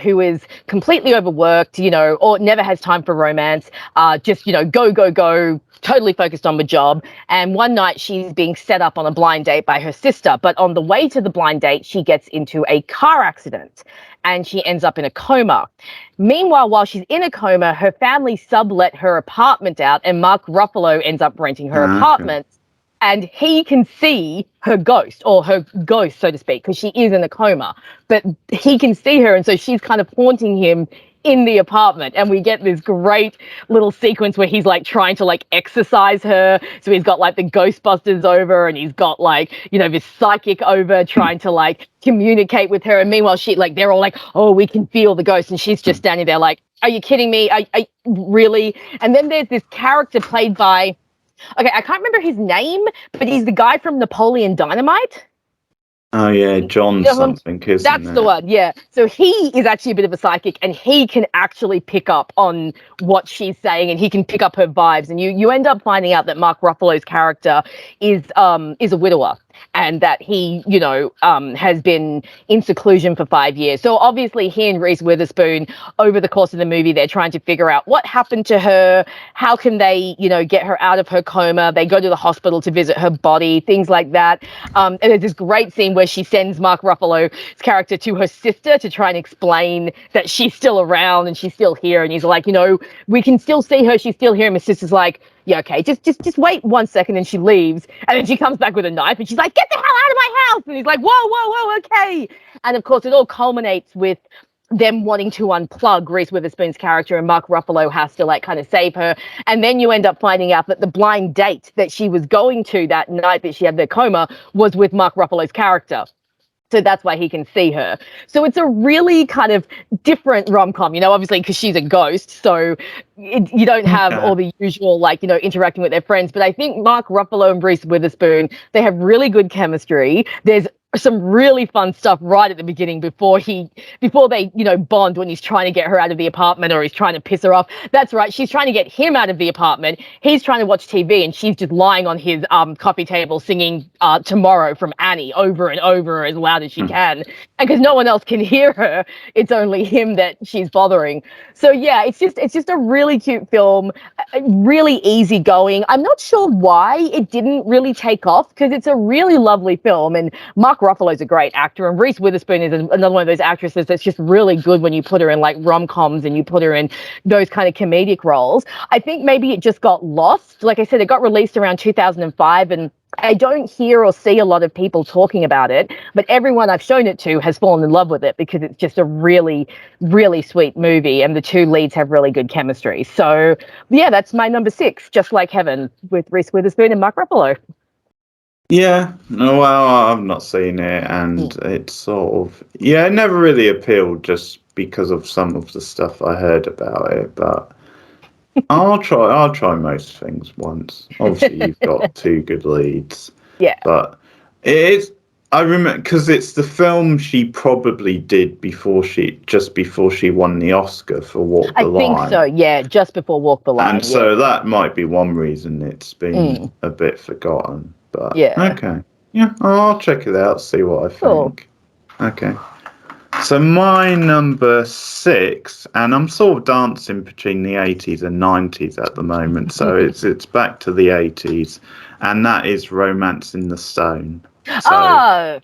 who is completely overworked, you know, or never has time for romance, just, you know, go, totally focused on the job. And one night she's being set up on a blind date by her sister, but on the way to the blind date, she gets into a car accident and she ends up in a coma. Meanwhile, while she's in a coma, her family sublet her apartment out, and Mark Ruffalo ends up renting her apartment. And he can see her ghost, or her ghost, so to speak, because she is in a coma. But he can see her, and so she's kind of haunting him in the apartment. And we get this great little sequence where he's, like, trying to, like, exorcise her. So he's got, like, the Ghostbusters over, and he's got, like, you know, this psychic over trying to, like, communicate with her. And meanwhile, she, like, they're all like, "Oh, we can feel the ghost." And she's just standing there like, "Are you kidding me? I really?" And then there's this character played by, okay, I can't remember his name, but he's the guy from Napoleon Dynamite. Oh, yeah, John something, isn't That's the one, yeah. So he is actually a bit of a psychic, and he can actually pick up on what she's saying, and he can pick up her vibes. And you end up finding out that Mark Ruffalo's character is a widower, and that he, you know, has been in seclusion for 5 years. So obviously he and Reese Witherspoon, over the course of the movie, they're trying to figure out what happened to her, how can they, you know, get her out of her coma. They go to the hospital to visit her body, things like that. And there's this great scene where she sends Mark Ruffalo's character to her sister to try and explain that she's still around and she's still here. And he's like, you know, we can still see her, she's still here. And my sister's like, yeah, okay, just wait 1 second. And she leaves, and then she comes back with a knife, and she's like, get the hell out of my house. And he's like, whoa, okay. And of course, it all culminates with them wanting to unplug Reese Witherspoon's character, and Mark Ruffalo has to like kind of save her. And then you end up finding out that the blind date that she was going to that night that she had the coma was with Mark Ruffalo's character. So that's why he can see her. So it's a really kind of different rom-com, obviously because she's a ghost. So you don't have all the usual, like, interacting with their friends. But I think Mark Ruffalo and Reese Witherspoon, they have really good chemistry. There's some really fun stuff right at the beginning before they bond, when he's trying to get her out of the apartment, or he's trying to piss her off. That's right, she's trying to get him out of the apartment, he's trying to watch TV, and she's just lying on his coffee table singing Tomorrow from Annie over and over as loud as she can, and because no one else can hear her, it's only him that she's bothering. So yeah, it's just a really cute film, really easygoing. I'm not sure why it didn't really take off, because it's a really lovely film, and Mark Ruffalo's a great actor, and Reese Witherspoon is another one of those actresses that's just really good when you put her in like rom-coms and you put her in those kind of comedic roles. I think maybe it just got lost. Like I said, it got released around 2005, and I don't hear or see a lot of people talking about it, but everyone I've shown it to has fallen in love with it, because it's just a really, really sweet movie, and the two leads have really good chemistry. So yeah, that's my number 6, Just Like Heaven, with Reese Witherspoon and Mark Ruffalo. Yeah, no, well, I've not seen it, and it's sort of, it never really appealed, just because of some of the stuff I heard about it. But I'll try most things once. Obviously, you've got 2 good leads. Yeah, but I remember, because it's the film she probably did before she won the Oscar for Walk the Line. I think so. Yeah, just before Walk the Line. And so that might be one reason it's been a bit forgotten. But okay, I'll check it out, see what I think. Cool. Okay, so my number 6, and I'm sort of dancing between the 80s and 90s at the moment, so it's back to the 80s, and that is Romancing the Stone. So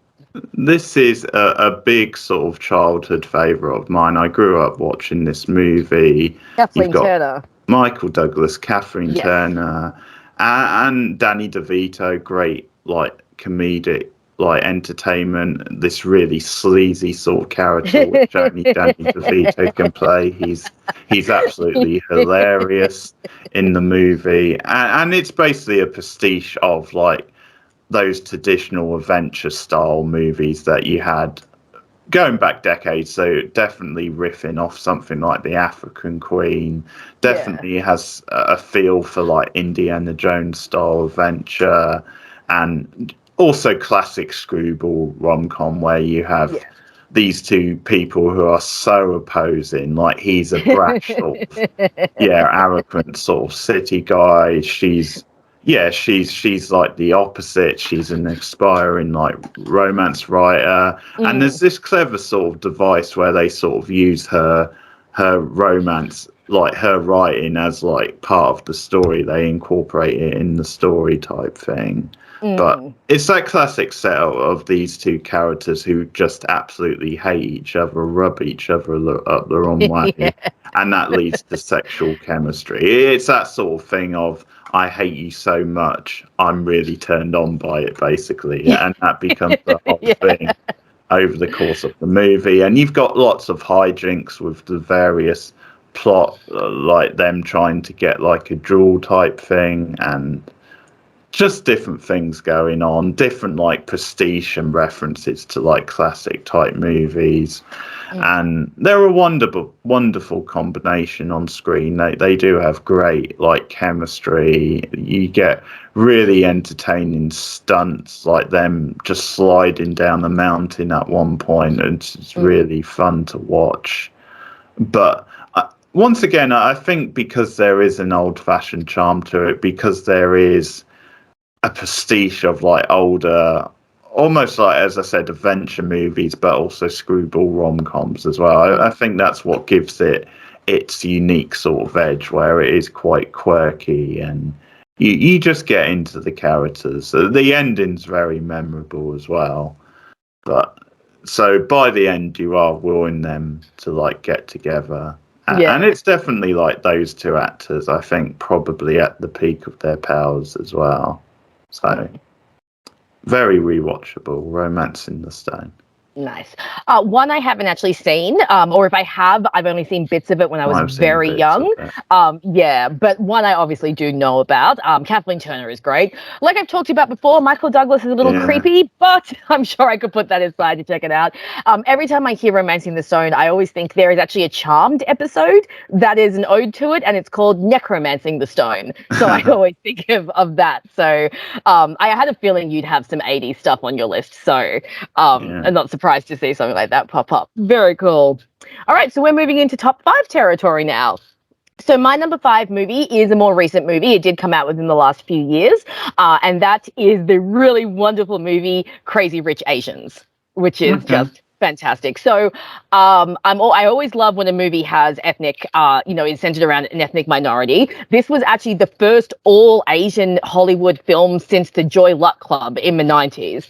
this is a big sort of childhood favourite of mine. I grew up watching this movie. Kathleen Turner, Michael Douglas, Catherine Turner, and Danny DeVito, great like comedic like entertainment. This really sleazy sort of character which only Danny DeVito can play. He's absolutely hilarious in the movie, and it's basically a pastiche of like those traditional adventure style movies that you had going back decades. So definitely riffing off something like The African Queen, definitely has a feel for like Indiana Jones style adventure, and also classic screwball rom-com where you have these two people who are so opposing. Like, he's a brash sort of arrogant sort of city guy, she's like the opposite. She's an aspiring like romance writer, and there's this clever sort of device where they sort of use her romance, like her writing, as like part of the story. They incorporate it in the story type thing. But it's that classic setup of these two characters who just absolutely hate each other, rub each other up the wrong way, and that leads to sexual chemistry. It's that sort of thing of, I hate you so much, I'm really turned on by it, basically. And that becomes the whole thing over the course of the movie. And you've got lots of hijinks with the various plot, like them trying to get like a jewel type thing, and just different things going on, different like pastiche and references to like classic type movies. And they're a wonderful combination on screen. They do have great like chemistry. You get really entertaining stunts, like them just sliding down the mountain at one point. It's really fun to watch. But once again, I think because there is an old-fashioned charm to it, because there is a pastiche of like older, almost like, as I said, adventure movies, but also screwball rom-coms as well. I think that's what gives it its unique sort of edge, where it is quite quirky, and you just get into the characters. The ending's very memorable as well. But so by the end, you are willing them to like get together, And it's definitely like those two actors, I think, probably at the peak of their powers as well. So, very rewatchable, Romance in the Stone. Nice. One I haven't actually seen, or if I have, I've only seen bits of it when I was very young. But one I obviously do know about. Kathleen Turner is great. Like I've talked about before, Michael Douglas is a little creepy, but I'm sure I could put that aside to check it out. Every time I hear Romancing the Stone, I always think there is actually a Charmed episode that is an ode to it, and it's called Necromancing the Stone. So I always think of that. So I had a feeling you'd have some 80s stuff on your list. So I'm not surprised to see something like that pop up. Very cool. All right, so we're moving into top 5 territory now. So my number 5 movie is a more recent movie. It did come out within the last few years, and that is the really wonderful movie Crazy Rich Asians, which is just fantastic. So I always love when a movie has ethnic, is centered around an ethnic minority. This was actually the first all Asian Hollywood film since the Joy Luck Club in the 90s.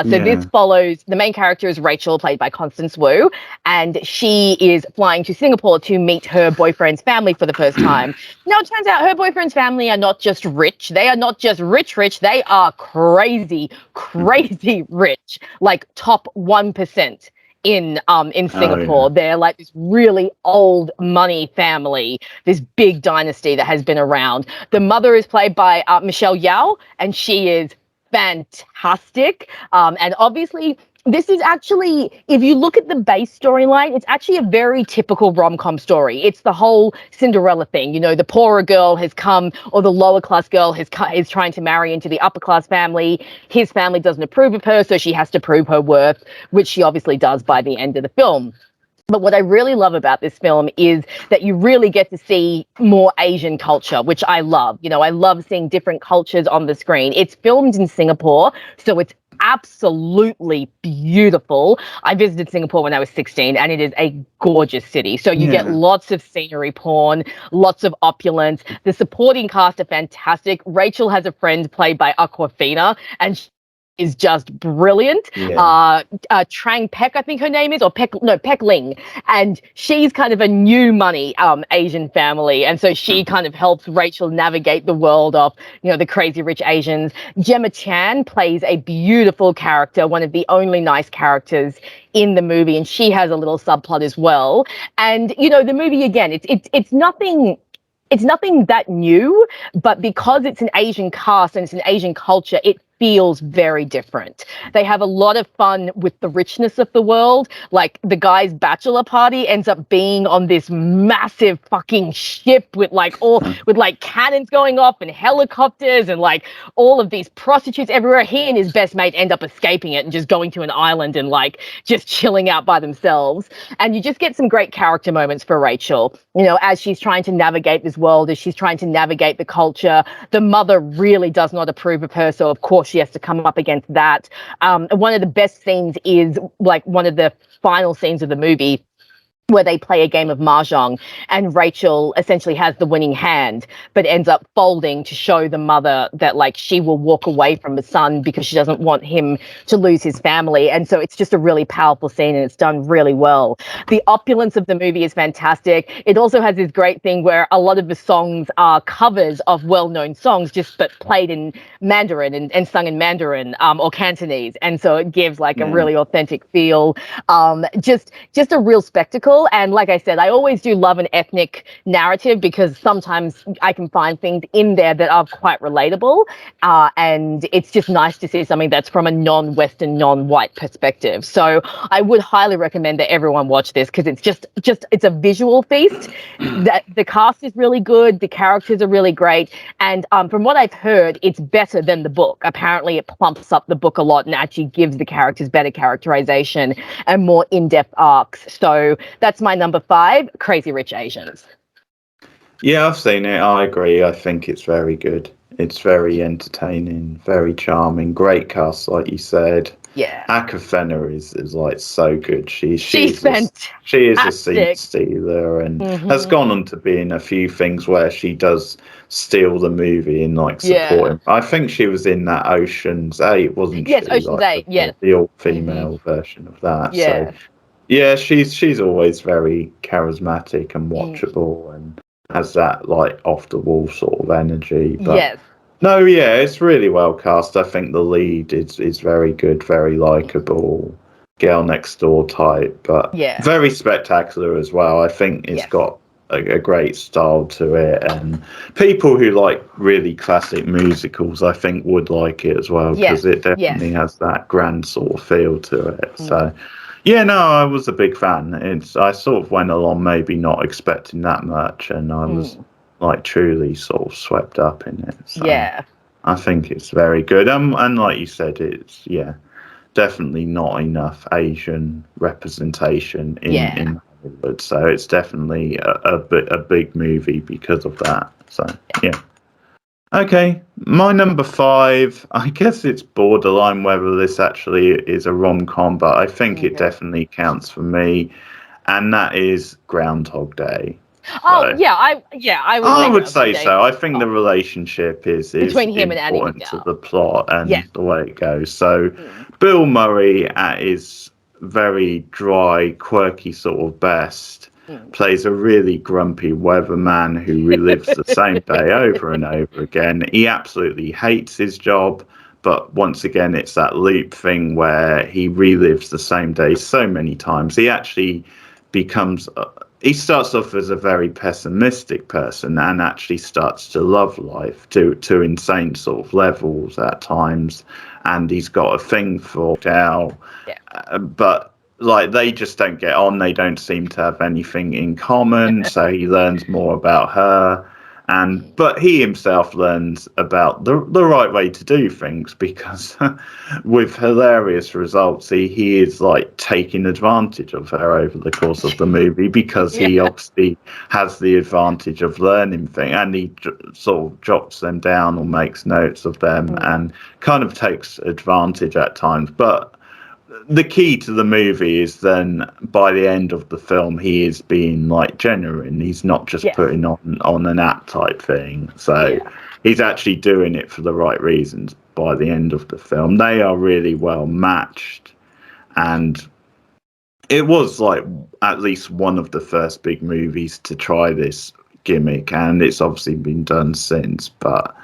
This follows, the main character is Rachel, played by Constance Wu, and she is flying to Singapore to meet her boyfriend's family for the first time. Now, it turns out her boyfriend's family are not just rich. They are not just rich. They are crazy rich, like top 1%. In Singapore. They're like this really old money family, this big dynasty that has been around. The mother is played by Michelle Yeoh, and she is fantastic. And obviously, this is actually, if you look at the base storyline, it's actually a very typical rom-com story. It's the whole Cinderella thing. The poorer girl has come, or the lower class girl is trying to marry into the upper class family. His family doesn't approve of her, so she has to prove her worth, which she obviously does by the end of the film. But what I really love about this film is that you really get to see more Asian culture, which I love. I love seeing different cultures on the screen. It's filmed in Singapore, so it's absolutely beautiful. I visited Singapore when I was 16, and it is a gorgeous city. So you get lots of scenery porn, lots of opulence. The supporting cast are fantastic. Rachel has a friend played by Aquafina, and is just brilliant. Trang Peck, I think her name is, or Peck Ling, and she's kind of a new money Asian family, and so she kind of helps Rachel navigate the world of the Crazy Rich Asians. Gemma Chan plays a beautiful character, one of the only nice characters in the movie, and she has a little subplot as well. And the movie, again, it's nothing. It's nothing that new, but because it's an Asian cast and it's an Asian culture, it feels very different. They have a lot of fun with the richness of the world. Like the guy's bachelor party ends up being on this massive fucking ship with cannons going off and helicopters and like all of these prostitutes everywhere. He and his best mate end up escaping it and just going to an island and like just chilling out by themselves. And you just get some great character moments for Rachel, as she's trying to navigate this world, as she's trying to navigate the culture. The mother really does not approve of her, so of course she has to come up against that. One of the best scenes is like one of the final scenes of the movie, where they play a game of mahjong, and Rachel essentially has the winning hand, but ends up folding to show the mother that like she will walk away from the son because she doesn't want him to lose his family. And so it's just a really powerful scene, and it's done really well. The opulence of the movie is fantastic. It also has this great thing where a lot of the songs are covers of well-known songs, just but played in Mandarin and sung in Mandarin or Cantonese. And so it gives like a really authentic feel. Just a real spectacle. And like I said, I always do love an ethnic narrative because sometimes I can find things in there that are quite relatable. And it's just nice to see something that's from a non-Western, non-white perspective. So I would highly recommend that everyone watch this because it's a visual feast. That the cast is really good. The characters are really great. And from what I've heard, it's better than the book. Apparently it plumps up the book a lot and actually gives the characters better characterization and more in-depth arcs. So that's my number 5, Crazy Rich Asians. Yeah, I've seen it. I agree. I think it's very good. It's very entertaining, very charming, great cast, like you said. Yeah. Awkwafina is like so good. She's fantastic. She is a seed stealer and has gone on to be in a few things where she does steal the movie and like support him. I think she was in that Ocean's 8, wasn't she? Yes, Ocean's 8, yes. The all-female version of that. Yeah. So Yeah, she's always very charismatic and watchable, and has that like off the wall sort of energy. But Yes. no, yeah, it's really well cast. I think the lead is very good, very likable, girl next door type, but Yeah. very spectacular as well. I think it's Yes. got a great style to it, and people who like really classic musicals, I think, would like it as well, because it definitely has that grand sort of feel to it. So. Yeah, no, I was a big fan. I sort of went along maybe not expecting that much, and I was like truly sort of swept up in it. So Yeah. I think it's very good. And like you said, it's definitely not enough Asian representation in Hollywood. So it's definitely a big movie because of that. So yeah. Okay, my number 5, I guess it's borderline whether this actually is a rom-com, but I think it definitely counts for me, and that is Groundhog Day. Oh, So, yeah, I would I say would Groundhog say Day. so. I think the relationship is Between him and Annie important to McDowell. the plot and Yes. the way it goes. So, Bill Murray at his very dry, quirky sort of best plays a really grumpy weatherman who relives the same day over and over again. He absolutely hates his job, but once again, it's that loop thing where he relives the same day so many times. He actually becomes. He starts off as a very pessimistic person and actually starts to love life to insane sort of levels at times. And he's got a thing for Dow, but like they just don't get on. They don't seem to have anything in common. So he learns more about her, but he himself learns about the right way to do things, because with hilarious results, he is like taking advantage of her over the course of the movie, because he obviously has the advantage of learning things, and he sort of jots them down or makes notes of them and kind of takes advantage at times. But the key to the movie is then by the end of the film he is being like genuine. He's not just putting on an act type thing. So he's actually doing it for the right reasons by the end of the film. They are really well matched, and it was like at least one of the first big movies to try this gimmick, and it's obviously been done since. But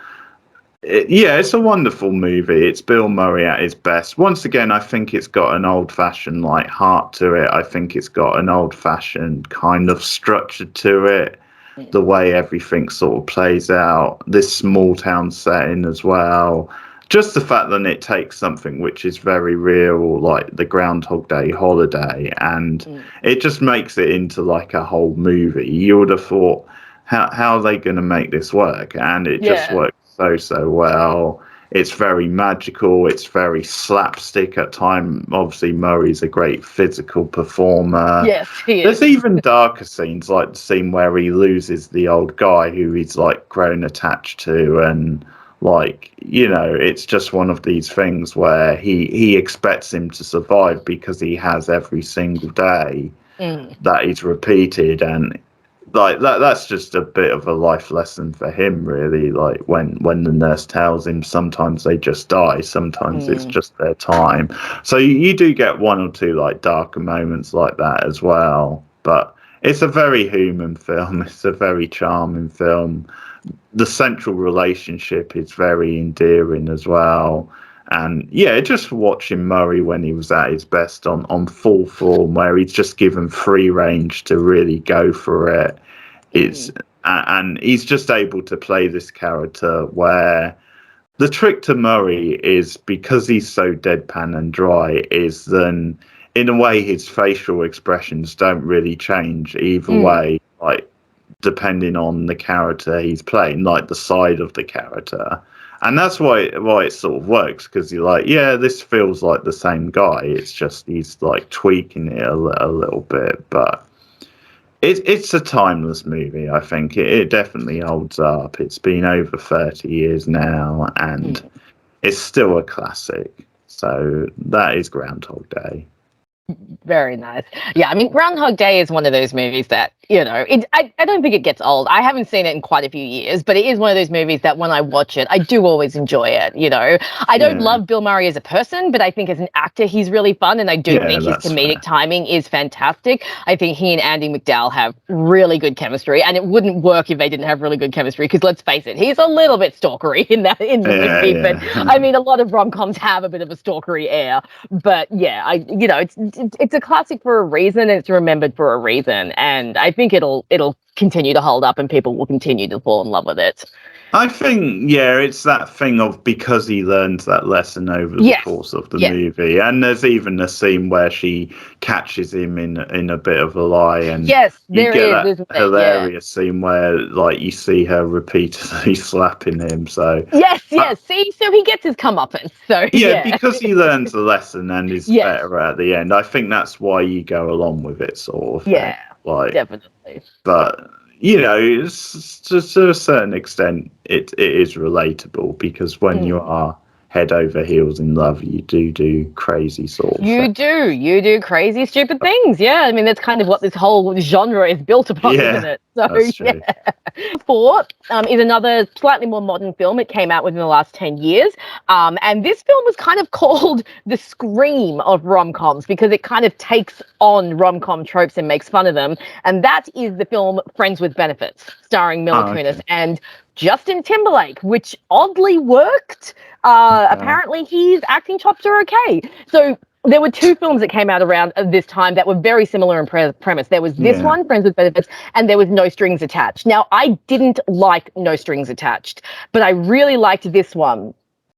it's a wonderful movie. It's Bill Murray at his best. Once again, I think it's got an old-fashioned like heart to it. I think it's got an old-fashioned kind of structure to it. The way everything sort of plays out. This small town setting as well. Just the fact that it takes something which is very real, like the Groundhog Day holiday, and it just makes it into like a whole movie. You would have thought, how are they going to make this work? And it just works so well. It's very magical. It's very slapstick at time. Obviously, Murray's a great physical performer. Yes, he is. There's even darker scenes, like the scene where he loses the old guy who he's like grown attached to, and like, it's just one of these things where he expects him to survive because he has every single day that he's repeated, and like that's just a bit of a life lesson for him, really. Like when the nurse tells him sometimes they just die, sometimes it's just their time. So you do get one or two like darker moments like that as well, but it's a very human film. It's a very charming film. The central relationship is very endearing as well. And just watching Murray when he was at his best on full form, where he's just given free range to really go for it. And he's just able to play this character where the trick to Murray is, because he's so deadpan and dry, is then in a way his facial expressions don't really change either way, like depending on the character he's playing, like the side of the character. And that's why it sort of works, because you're like, this feels like the same guy. It's just he's like tweaking it a little bit. But it's a timeless movie, I think. It definitely holds up. It's been over 30 years now, and it's still a classic. So that is Groundhog Day. Very nice. Yeah, I mean, Groundhog Day is one of those movies that I don't think it gets old. I haven't seen it in quite a few years, but it is one of those movies that when I watch it, I do always enjoy it. I don't love Bill Murray as a person, but I think as an actor, he's really fun. And I do think his comedic timing is fantastic. I think he and Andy McDowell have really good chemistry, and it wouldn't work if they didn't have really good chemistry, because let's face it, he's a little bit stalkery in the movie. But I mean, a lot of rom-coms have a bit of a stalkery air. But yeah, it's a classic for a reason, and it's remembered for a reason. And I think it'll continue to hold up, and people will continue to fall in love with it. I think, it's that thing of, because he learns that lesson over the course of the movie, and there's even a scene where she catches him in a bit of a lie, and there is that hilarious scene where you see her repeatedly slapping him. So see, so he gets his comeuppance. So because he learns the lesson and is better at the end. I think that's why you go along with it, sort of. Definitely. But it's, to a certain extent, it is relatable, because when you are head over heels in love, you do crazy sort of you do crazy stupid things. I mean, that's kind of what this whole genre is built upon, isn't it? So that's true. Four is another slightly more modern film. It came out within the last 10 years, and this film was kind of called the Scream of rom-coms, because it kind of takes on rom-com tropes and makes fun of them, and that is the film Friends with Benefits, starring Mila Kunis and Justin Timberlake, which oddly worked. Apparently his acting chops are okay. So there were two films that came out around this time that were very similar in premise. There was this one, Friends with Benefits, and there was No Strings Attached. Now, I didn't like No Strings Attached, but I really liked this one,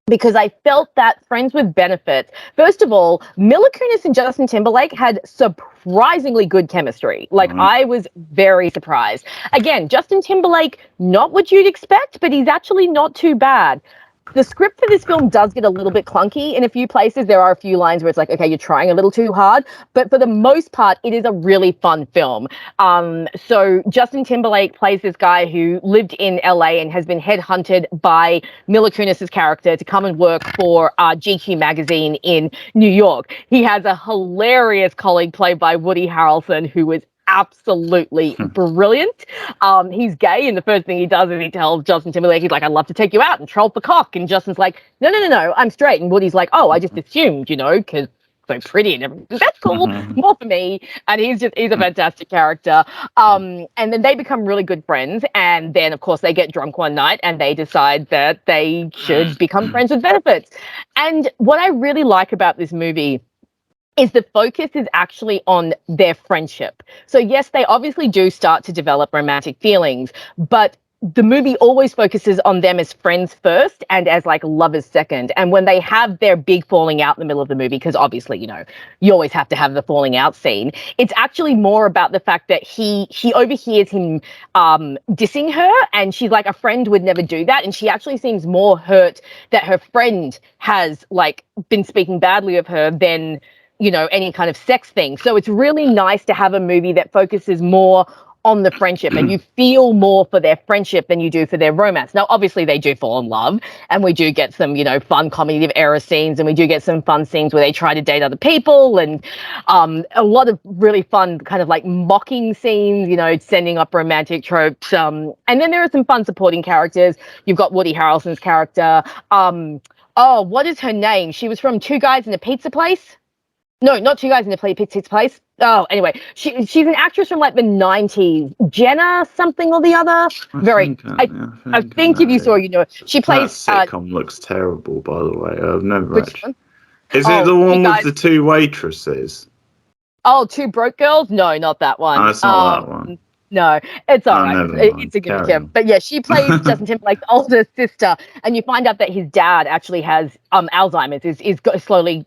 because I felt that Friends with Benefits, first of all, Mila Kunis and Justin Timberlake had surprisingly good chemistry. I was very surprised. Again, Justin Timberlake, not what you'd expect, but he's actually not too bad. The script for this film does get a little bit clunky in a few places. There are a few lines where it's like, okay, you're trying a little too hard. But for the most part, it is a really fun film. So Justin Timberlake plays this guy who lived in LA and has been headhunted by Mila Kunis's character to come and work for GQ magazine in New York. He has a hilarious colleague played by Woody Harrelson, who is absolutely brilliant. He's gay, and the first thing he does is he tells Justin Timberlake, he's like, I'd love to take you out and troll for cock. And Justin's like, no, I'm straight. And Woody's like, oh, I just assumed, because so pretty and everything. That's cool. More for me. And he's a fantastic character. And then they become really good friends. And then, of course, they get drunk one night and they decide that they should become friends with benefits. And what I really like about this movie is the focus is actually on their friendship. So yes, they obviously do start to develop romantic feelings, but the movie always focuses on them as friends first and as lovers second. And when they have their big falling out in the middle of the movie, because obviously, you always have to have the falling out scene, it's actually more about the fact that he overhears him dissing her, and she's like, a friend would never do that. And she actually seems more hurt that her friend has been speaking badly of her than any kind of sex thing. So it's really nice to have a movie that focuses more on the friendship, and you feel more for their friendship than you do for their romance. Now, obviously, they do fall in love, and we do get some, fun comedy of error scenes, and we do get some fun scenes where they try to date other people, and a lot of really fun kind of mocking scenes, sending up romantic tropes. And then there are some fun supporting characters. You've got Woody Harrelson's character. What is her name? She was from Two Guys in a Pizza Place. No, not Two Guys in a Pizza Place. Oh, anyway, she's an actress from the 90s. Jenna something or the other. I think if you saw, she plays. That sitcom looks terrible, by the way. I've never which one? Is it the one with the two waitresses? Oh, Two Broke Girls? No, not that one. Oh, it's not that one. No, it's all right. It's a good attempt. But yeah, she plays Justin Timberlake's older sister, and you find out that his dad actually has Alzheimer's, is slowly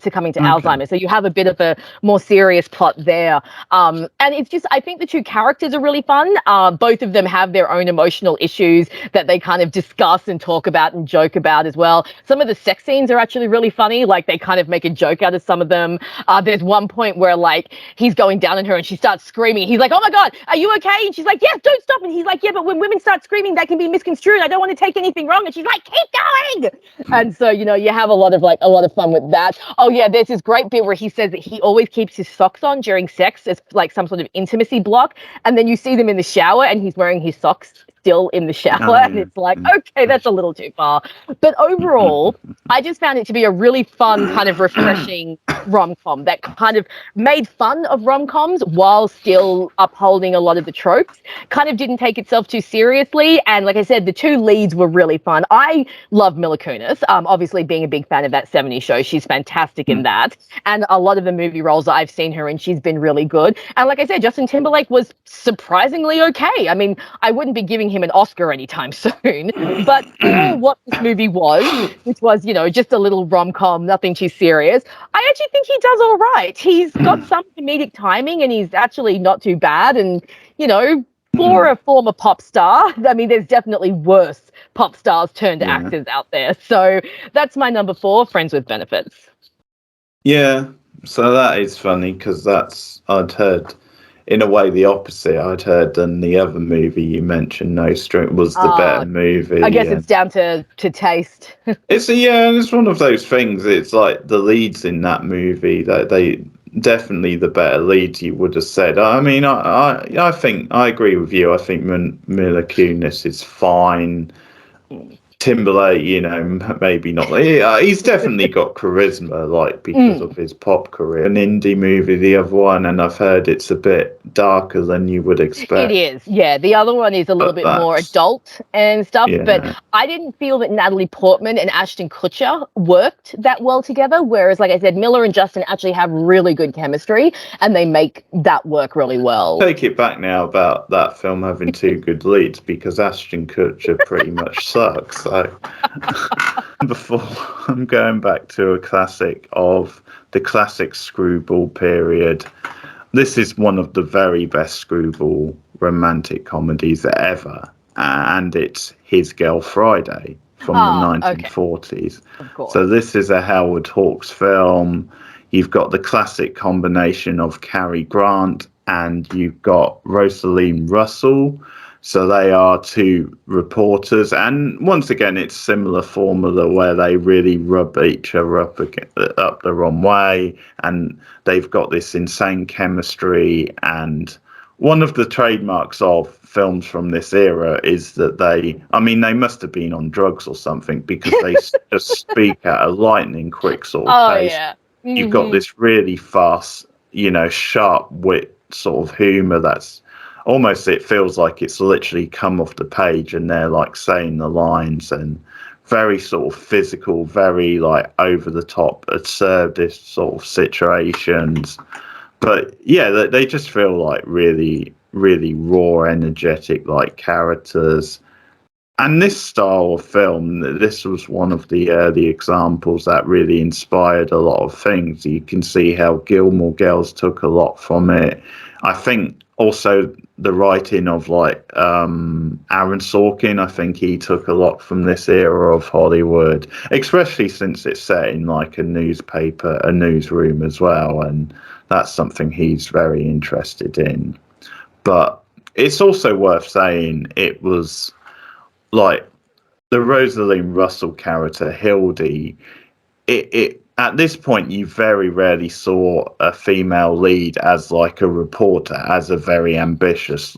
succumbing to Alzheimer's. So you have a bit of a more serious plot there. And it's just, I think the two characters are really fun. Both of them have their own emotional issues that they kind of discuss and talk about and joke about as well. Some of the sex scenes are actually really funny. They kind of make a joke out of some of them. There's one point where he's going down on her and she starts screaming. He's like, oh my God, are you okay? And she's like, yes, don't stop. And he's like, yeah, but when women start screaming, that can be misconstrued. I don't want to take anything wrong. And she's like, keep going. And so, you have a lot of fun with that. Oh yeah, there's this great bit where he says that he always keeps his socks on during sex as like some sort of intimacy block, and then you see them in the shower and he's wearing his socks still in the shower, and it's like, okay, that's a little too far. But overall, I just found it to be a really fun, kind of refreshing rom-com that kind of made fun of rom-coms while still upholding a lot of the tropes. Kind of didn't take itself too seriously, and like I said, the two leads were really fun. I love Mila Kunis, obviously being a big fan of that 70s show. She's fantastic in that, and a lot of the movie roles that I've seen her in, she's been really good. And like I said, Justin Timberlake was surprisingly okay. I mean, I wouldn't be giving him an Oscar anytime soon, but for what this movie was, which was, just a little rom-com, nothing too serious, I actually think he does all right. He's got some comedic timing, and he's actually not too bad. And, for a former pop star, I mean, there's definitely worse pop stars turned actors out there. So that's my number 4, Friends with Benefits. Yeah, so that is funny because I'd heard, in a way, the opposite. I'd heard than the other movie you mentioned, No String, was the better movie. I guess it's down to taste. It's one of those things. It's like the leads in that movie, that they definitely the better leads, you would have said. I mean, I think I agree with you. I think Mila Kunis is fine. Timberlake, maybe not. He's definitely got charisma, because of his pop career. An indie movie, the other one, and I've heard it's a bit darker than you would expect. It is, yeah. The other one is a little bit more adult and stuff, but I didn't feel that Natalie Portman and Ashton Kutcher worked that well together, whereas, like I said, Miller and Justin actually have really good chemistry, and they make that work really well. Take it back now about that film having 2 good leads, because Ashton Kutcher pretty much sucks. So before I'm going back to a classic of the classic screwball period, this is one of the very best screwball romantic comedies ever, and it's His Girl Friday from the 1940s. Okay. So this is a Howard Hawks film. You've got the classic combination of Cary Grant and you've got Rosaline Russell. So they are 2 reporters, and once again, it's similar formula where they really rub each other up the wrong way, and they've got this insane chemistry. And one of the trademarks of films from this era is that they must have been on drugs or something, because they just speak at a lightning quick sort of pace. Yeah. Mm-hmm. You've got this really fast, sharp wit sort of humor that's almost, it feels like it's literally come off the page and they're like saying the lines, and very sort of physical, very like over the top, absurdist sort of situations. But yeah, they just feel like really, really raw, energetic, like characters. And this style of film, this was one of the early examples that really inspired a lot of things. You can see how Gilmore Girls took a lot from it. I think also the writing of Aaron Sorkin, I think he took a lot from this era of Hollywood, especially since it's set in like a newsroom as well, and that's something he's very interested in. But it's also worth saying it was like the Rosalind Russell character, Hildy, it at this point, you very rarely saw a female lead as like a reporter, as a very ambitious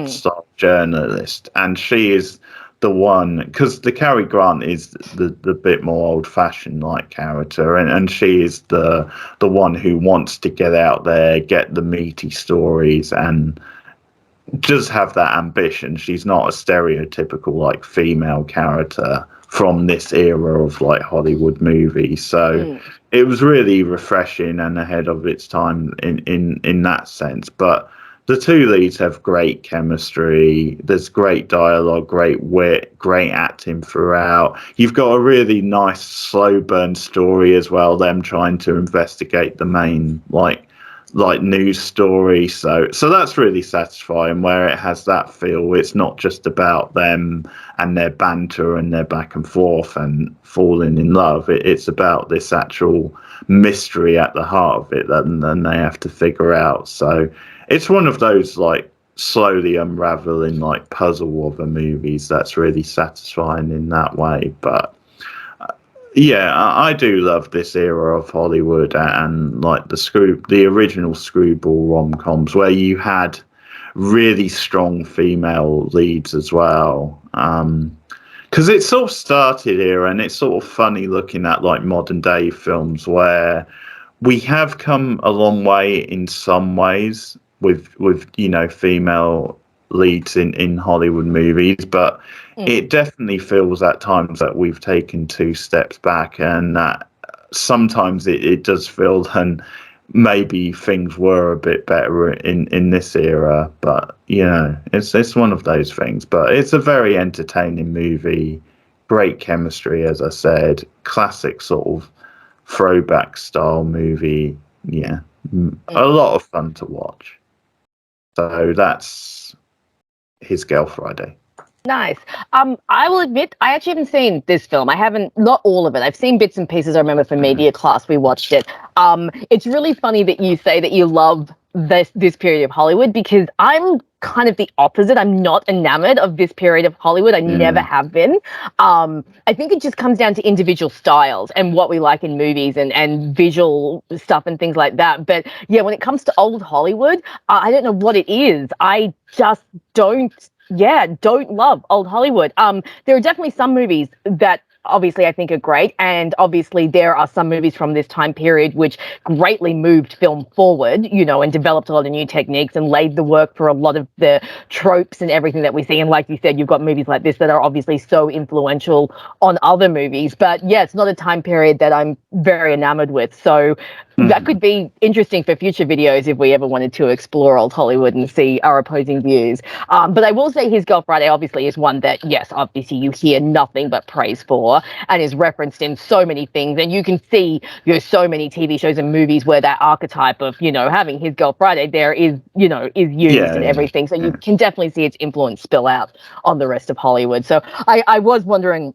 star journalist, and she is the one, because the Cary Grant is the bit more old-fashioned like character, and she is the one who wants to get out there, get the meaty stories, and does have that ambition. She's not a stereotypical like female character from this era of like Hollywood movies. So it was really refreshing and ahead of its time in that sense. But the 2 leads have great chemistry. There's great dialogue, great wit, great acting throughout. You've got a really nice slow burn story as well, them trying to investigate the main like news story. So that's really satisfying, where it has that feel. It's not just about them and their banter and their back and forth and falling in love. It's about this actual mystery at the heart of it that then they have to figure out. So it's one of those like slowly unraveling like puzzle of a movies that's really satisfying in that way. But Yeah, I do love this era of Hollywood and like the original screwball rom-coms where you had really strong female leads as well. Because it sort of started here, and it's sort of funny looking at like modern day films where we have come a long way in some ways with female leads in Hollywood movies, but it definitely feels at times that we've taken two steps back, and that sometimes it does feel then maybe things were a bit better in this era. But it's one of those things. But it's a very entertaining movie, great chemistry, as I said, classic sort of throwback style movie. Yeah, a lot of fun to watch. So that's His Girl Friday. Nice. I will admit, I actually haven't seen this film. I haven't, not all of it. I've seen bits and pieces. I remember for media class, we watched it. It's really funny that you say that you love this period of Hollywood, because I'm kind of the opposite. I'm not enamored of this period of Hollywood. I never have been. I think it just comes down to individual styles and what we like in movies and visual stuff and things like that. But yeah, when it comes to old Hollywood, I don't know what it is. I just don't love old Hollywood. There are definitely some movies that obviously I think are great, and obviously there are some movies from this time period which greatly moved film forward, and developed a lot of new techniques and laid the work for a lot of the tropes and everything that we see. And like you said, you've got movies like this that are obviously so influential on other movies. But yeah, it's not a time period that I'm very enamored with. So that could be interesting for future videos if we ever wanted to explore old Hollywood and see our opposing views. But I will say His Girl Friday obviously is one that, yes, obviously you hear nothing but praise for, and is referenced in so many things. And you can see, so many TV shows and movies where that archetype of, having His Girl Friday there is used and everything. So you can definitely see its influence spill out on the rest of Hollywood. So I was wondering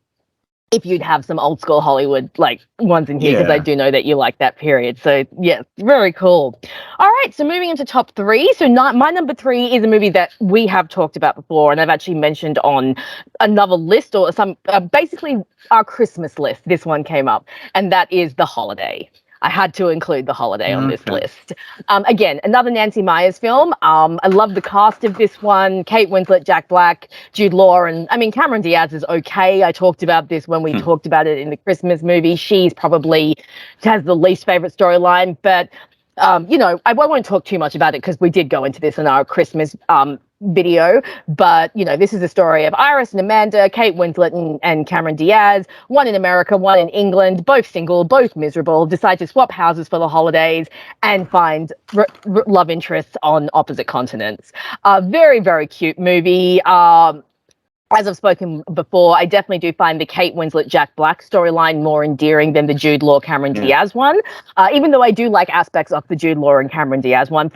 if you'd have some old school Hollywood like ones in here, because I do know that you like that period. So yeah, very cool. All right, so moving into top three. So my number three is a movie that we have talked about before, and I've actually mentioned on another list, or some basically our Christmas list. This one came up, and that is The Holiday. I had to include The Holiday on this list. Again, another Nancy Meyers film. I love the cast of this one. Kate Winslet, Jack Black, Jude Law, and Cameron Diaz is okay. I talked about this when we talked about it in the Christmas movie. She's probably has the least favorite storyline, but I won't talk too much about it because we did go into this in our Christmas video. But this is the story of Iris and Amanda, Kate Winslet and Cameron Diaz, one in America, one in England, both single, both miserable, decide to swap houses for the holidays and find love interests on opposite continents. Very, very cute movie. As I've spoken before, I definitely do find the Kate Winslet, Jack Black storyline more endearing than the Jude Law, Cameron Diaz one, even though I do like aspects of the Jude Law and Cameron Diaz one.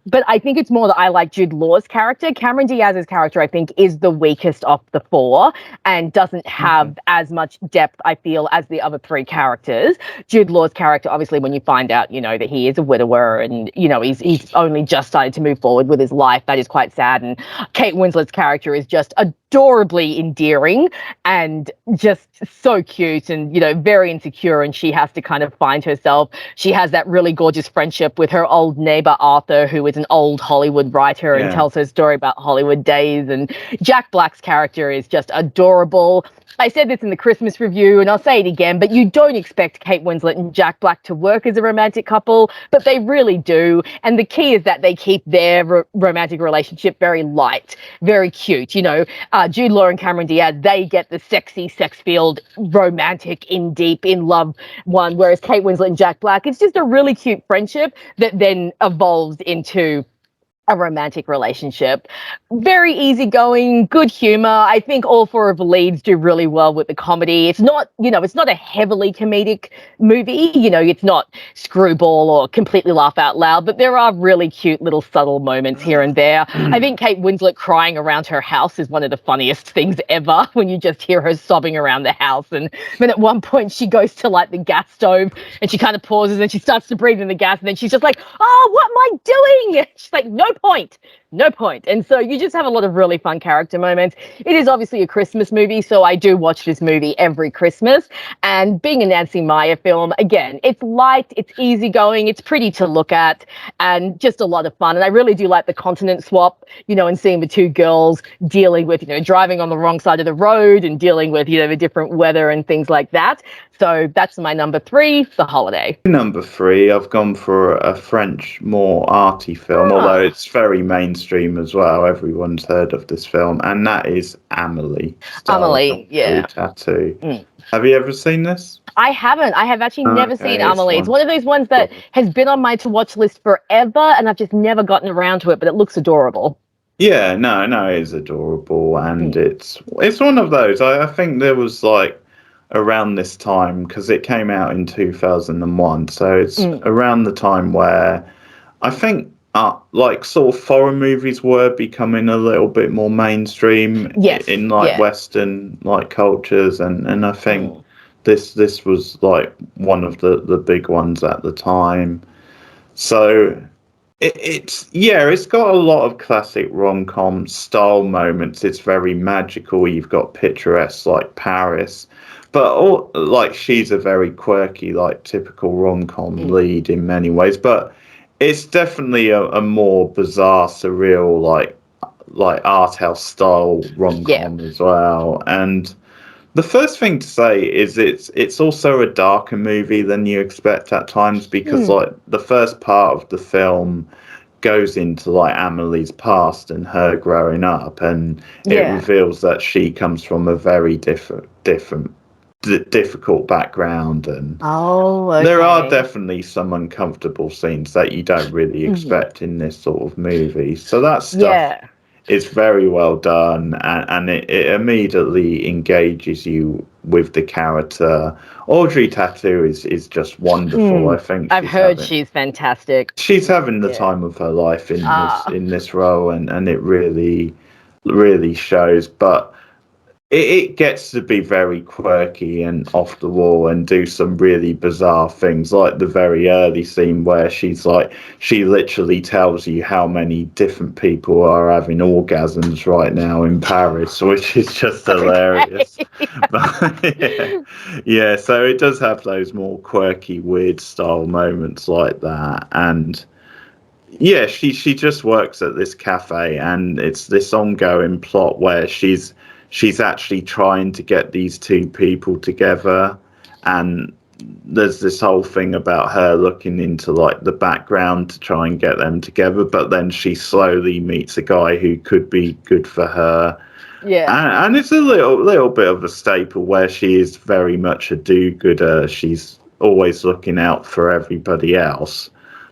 But I think it's more that I like Jude Law's character. Cameron Diaz's character, I think, is the weakest of the four and doesn't have as much depth, I feel, as the other three characters. Jude Law's character, obviously, when you find out, that he is a widower and, he's only just started to move forward with his life, that is quite sad. And Kate Winslet's character is just adorably endearing and just so cute and, very insecure, and she has to kind of find herself. She has that really gorgeous friendship with her old neighbor, Arthur, who is an old Hollywood writer and tells her story about Hollywood days. And Jack Black's character is just adorable. I said this in the Christmas review, and I'll say it again, but you don't expect Kate Winslet and Jack Black to work as a romantic couple, but they really do. And the key is that they keep their romantic relationship very light, very cute. Jude Law and Cameron Diaz, they get the sexy, sex-filled, romantic, deep, in love one, whereas Kate Winslet and Jack Black, it's just a really cute friendship that then evolves into a romantic relationship. Very easygoing, good humor. I think all four of the leads do really well with the comedy. It's not, it's not a heavily comedic movie. It's not screwball or completely laugh out loud, but there are really cute little subtle moments here and there. I think Kate Winslet crying around her house is one of the funniest things ever, when you just hear her sobbing around the house. And then at one point she goes to light the gas stove and she kind of pauses and she starts to breathe in the gas, and then she's just like, "Oh, what am I doing?" She's like, "Nope, point. No point. And so you just have a lot of really fun character moments. It is obviously a Christmas movie, so I do watch this movie every Christmas. And being a Nancy Meyer film, again, it's light, it's easygoing, it's pretty to look at, and just a lot of fun. And I really do like the continent swap, and seeing the two girls dealing with, driving on the wrong side of the road and dealing with, the different weather and things like that. So that's my number 3, The Holiday. Number 3, I've gone for a French, more arty film, although it's very mainstream as well. Everyone's heard of this film, and that is Amélie. Amélie, yeah. Tattoo. Have you ever seen this? I haven't. I have actually never seen Amélie. It's one of those ones that has been on my to-watch list forever, and I've just never gotten around to it, but it looks adorable. Yeah, no, it is adorable, and it's one of those. I think there was around this time, because it came out in 2001, so it's around the time where I think sort of foreign movies were becoming a little bit more mainstream in Western cultures, and I think this was one of the big ones at the time. So it's got a lot of classic rom-com style moments. It's very magical. You've got picturesque Paris, but she's a very quirky typical rom-com lead in many ways. But it's definitely a more bizarre, surreal art house style rom-com as well. And the first thing to say is it's also a darker movie than you expect at times, because the first part of the film goes into Amélie's past and her growing up, and it reveals that she comes from a very difficult background, and there are definitely some uncomfortable scenes that you don't really expect in this sort of movie. So that stuff is very well done, and it immediately engages you with the character. Audrey Tautou is just wonderful. I think I've heard she's fantastic. She's having the time of her life in this role, and it really shows. But it gets to be very quirky and off the wall and do some really bizarre things, like the very early scene where she literally tells you how many different people are having orgasms right now in Paris, which is just hilarious. But, so it does have those more quirky, weird style moments like that. And she just works at this cafe, and it's this ongoing plot where she's actually trying to get these two people together, and there's this whole thing about her looking into the background to try and get them together, but then she slowly meets a guy who could be good for her. And it's a little bit of a staple where she is very much a do-gooder. She's always looking out for everybody else,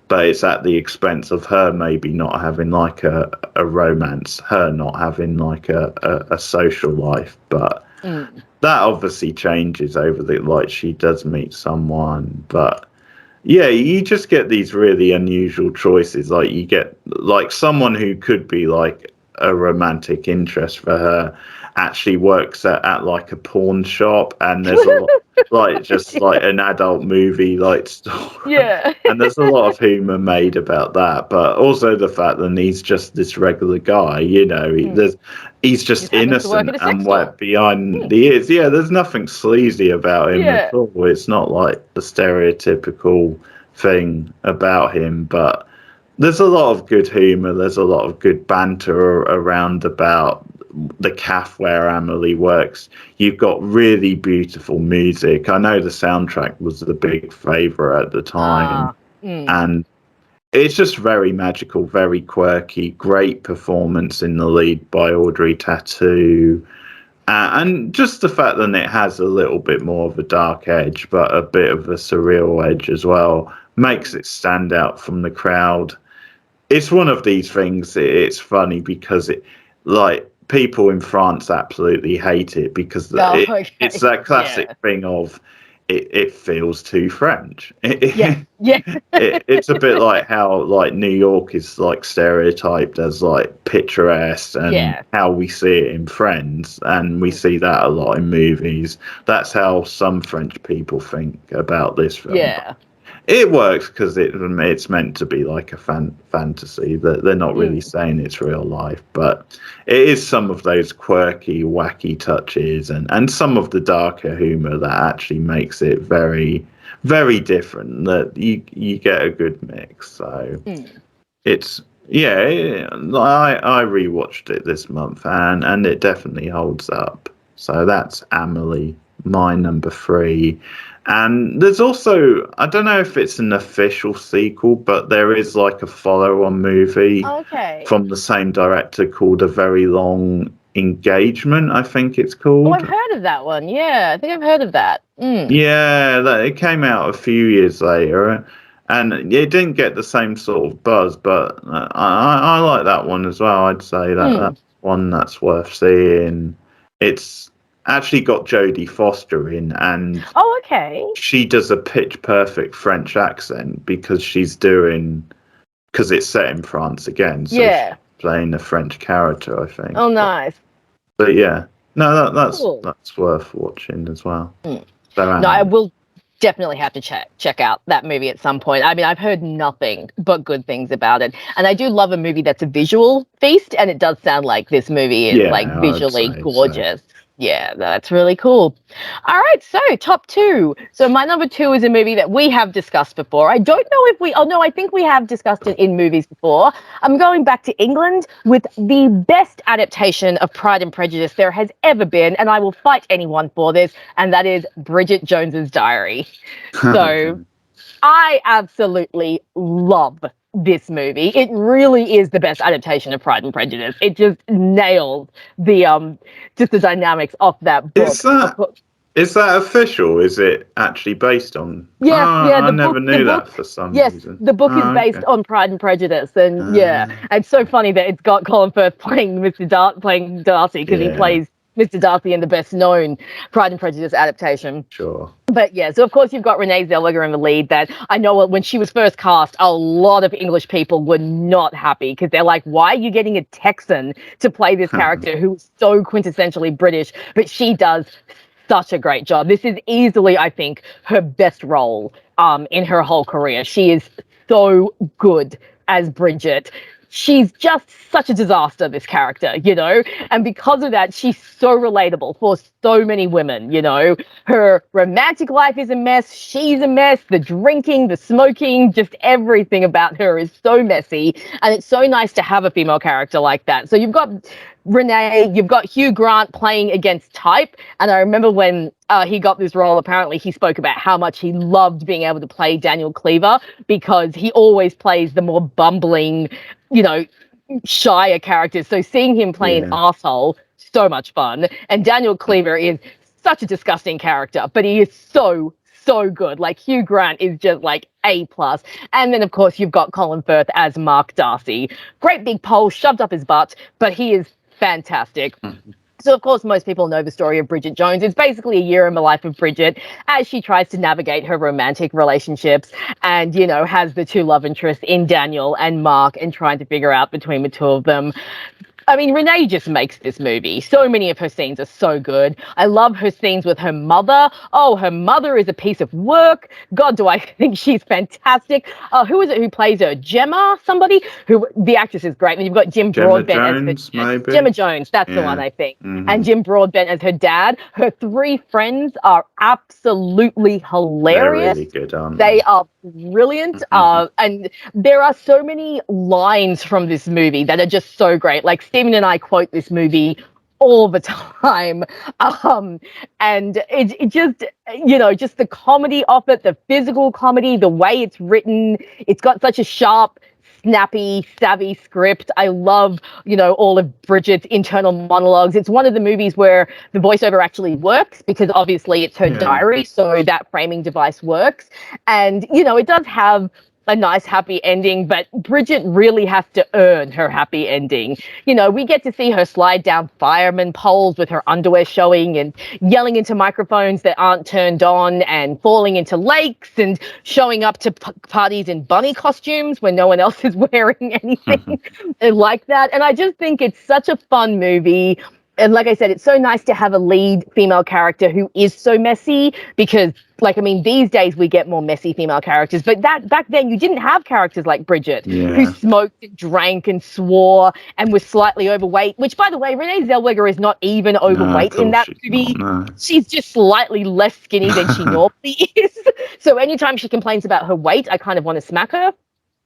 but it's at the expense of her maybe not having a romance, her not having a social life. But that obviously changes over she does meet someone. But you just get these really unusual choices. You get someone who could be a romantic interest for her actually works at a pawn shop, and there's a lot, just an adult movie story. And there's a lot of humor made about that, but also the fact that he's just this regular guy, he's just innocent and wet behind the ears. There's nothing sleazy about him at all. It's not the stereotypical thing about him, but there's a lot of good humor, there's a lot of good banter around about the cafe where Amélie works. You've got really beautiful music. I know the soundtrack was the big favourite at the time, and it's just very magical, very quirky. Great performance in the lead by Audrey Tautou, and just the fact that it has a little bit more of a dark edge, but a bit of a surreal edge as well, makes it stand out from the crowd. It's one of these things. It's funny because people in France absolutely hate it because it's that classic thing of it feels too French. It's a bit like how New York is stereotyped as picturesque, and how we see it in Friends, and we see that a lot in movies. That's how some French people think about this film. it works because it's meant to be like a fantasy. That they're not really saying it's real life, but it is some of those quirky, wacky touches and some of the darker humor that actually makes it very, very different. That you get a good mix. So it's I rewatched it this month and it definitely holds up. So that's Amelie, my number 3. And there's also, I don't know if it's an official sequel, but there is like a follow-on movie from the same director called A Very Long Engagement, I think it's called. Oh, I've heard of that one. Yeah, I think I've heard of that. Yeah, it came out a few years later, and it didn't get the same sort of buzz, but I like that one as well. I'd say that's one that's worth seeing. It's actually got Jodie Foster in, and she does a pitch perfect French accent because it's set in France again, so she's playing a French character, I think. Oh, nice. But yeah, no, that's worth watching as well. No, I will definitely have to check out that movie at some point. I mean, I've heard nothing but good things about it, and I do love a movie that's a visual feast, and it does sound like this movie is visually gorgeous. So. Yeah, that's really cool. All right, so top 2. So my number 2 is a movie that we have discussed before. I don't know if I think we have discussed it in movies before. I'm going back to England with the best adaptation of Pride and Prejudice there has ever been, and I will fight anyone for this, and that is Bridget Jones's Diary. So I absolutely love this movie. It really is the best adaptation of Pride and Prejudice. It just nails the just the dynamics of that book. Is that official? Is it actually based on? Yeah. I never knew that for some reason. Yes, the book is based on Pride and Prejudice, and it's so funny that it's got Colin Firth playing playing Darcy because he plays Mr. Darcy in the best-known Pride and Prejudice adaptation. Sure. But yeah, so of course you've got Renee Zellweger in the lead. That I know when she was first cast, a lot of English people were not happy because they're like, why are you getting a Texan to play this character who's so quintessentially British? But she does such a great job. This is easily, I think, her best role in her whole career. She is so good as Bridget. She's just such a disaster, this character, and because of that, she's so relatable for so many women, Her romantic life is a mess. She's a mess. The drinking, the smoking, just everything about her is so messy. And it's so nice to have a female character like that. So you've got Renee, you've got Hugh Grant playing against type. And I remember when he got this role, apparently he spoke about how much he loved being able to play Daniel Cleaver because he always plays the more bumbling, shyer characters. So seeing him play an arsehole, so much fun. And Daniel Cleaver is such a disgusting character, but he is so good. Like Hugh Grant is just like A+. And then of course you've got Colin Firth as Mark Darcy. Great big pole shoved up his butt, but he is fantastic. So, of course, most people know the story of Bridget Jones. It's basically a year in the life of Bridget as she tries to navigate her romantic relationships and, has the two love interests in Daniel and Mark and trying to figure out between the two of them. I mean, Renee just makes this movie. So many of her scenes are so good. I love her scenes with her mother. Oh, her mother is a piece of work. God, do I think she's fantastic. Who is it who plays her? Gemma, somebody? The actress is great. And you've got Jim Broadbent as her Gemma Jones, that's the one, I think. Mm-hmm. And Jim Broadbent as her dad. Her 3 friends are absolutely hilarious. They're really good, aren't they are brilliant. And there are so many lines from this movie that are just so great. Like Stephen and I quote this movie all the time. And it just, just the comedy of it, the physical comedy, the way it's written, it's got such a sharp, snappy, savvy script. I love, all of Bridget's internal monologues. It's one of the movies where the voiceover actually works because obviously it's her diary, so that framing device works. And, it does have a nice happy ending, but Bridget really has to earn her happy ending. We get to see her slide down fireman poles with her underwear showing and yelling into microphones that aren't turned on and falling into lakes and showing up to parties in bunny costumes when no one else is wearing anything like that. And I just think it's such a fun movie. And like I said, it's so nice to have a lead female character who is so messy because, like, I mean, these days we get more messy female characters, but that back then you didn't have characters like Bridget who smoked and drank and swore and was slightly overweight, which, by the way, Renee Zellweger is not even overweight in that movie. Not, no. She's just slightly less skinny than she normally is. So anytime she complains about her weight, I kind of want to smack her.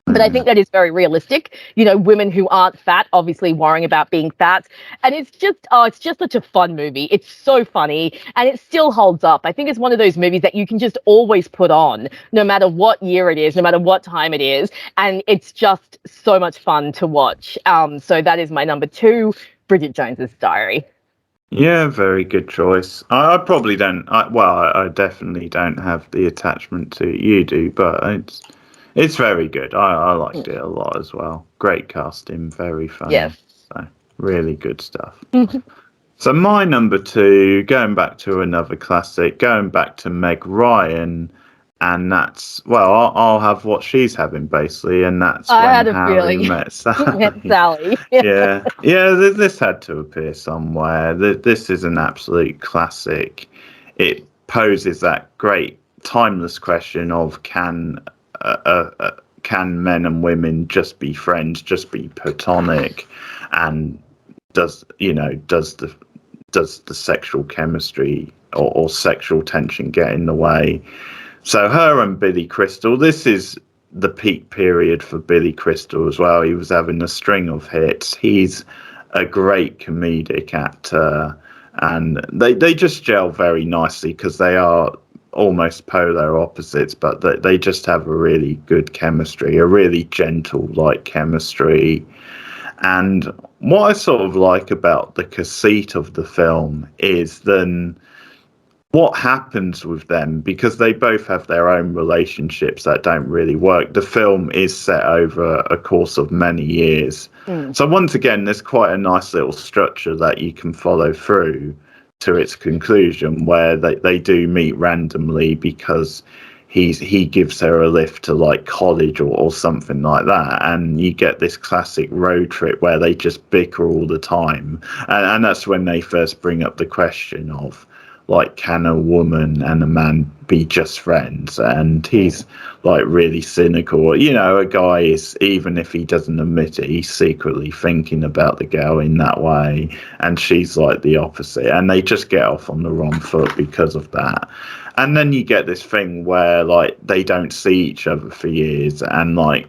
But I think that is very realistic. You know, women who aren't fat, obviously worrying about being fat. And it's just such a fun movie. It's so funny and it still holds up. I think it's one of those movies that you can just always put on, no matter what year it is, no matter what time it is. And it's just so much fun to watch. So that is my number 2, Bridget Jones's Diary. Yeah, very good choice. I probably don't. I definitely don't have the attachment to it you do, but it's very good. I liked it a lot as well. Great casting, very funny. Yes. So really good stuff. So my number 2, going back to another classic, going back to Meg Ryan, and that's, well, I'll have what she's having basically, and that's When Harry Met Sally. Yeah. This had to appear somewhere. This is an absolute classic. It poses that great timeless question of can men and women just be friends, just be platonic, and does the sexual chemistry or sexual tension get in the way? So her and Billy Crystal, this is the peak period for Billy Crystal as well. He was having a string of hits. He's a great comedic actor, and they just gel very nicely because they are almost polar opposites, but they just have a really good chemistry, a really gentle like chemistry. And what I sort of like about the conceit of the film is then what happens with them, because they both have their own relationships that don't really work. The film is set over a course of many years. So once again, there's quite a nice little structure that you can follow through to its conclusion, where they do meet randomly because he gives her a lift to like college or something like that, and you get this classic road trip where they just bicker all the time, and that's when they first bring up the question of like, can a woman and a man be just friends? And he's like really cynical. You know, a guy is, even if he doesn't admit it, he's secretly thinking about the girl in that way, and she's like the opposite, and they just get off on the wrong foot because of that. And then you get this thing where like they don't see each other for years, and like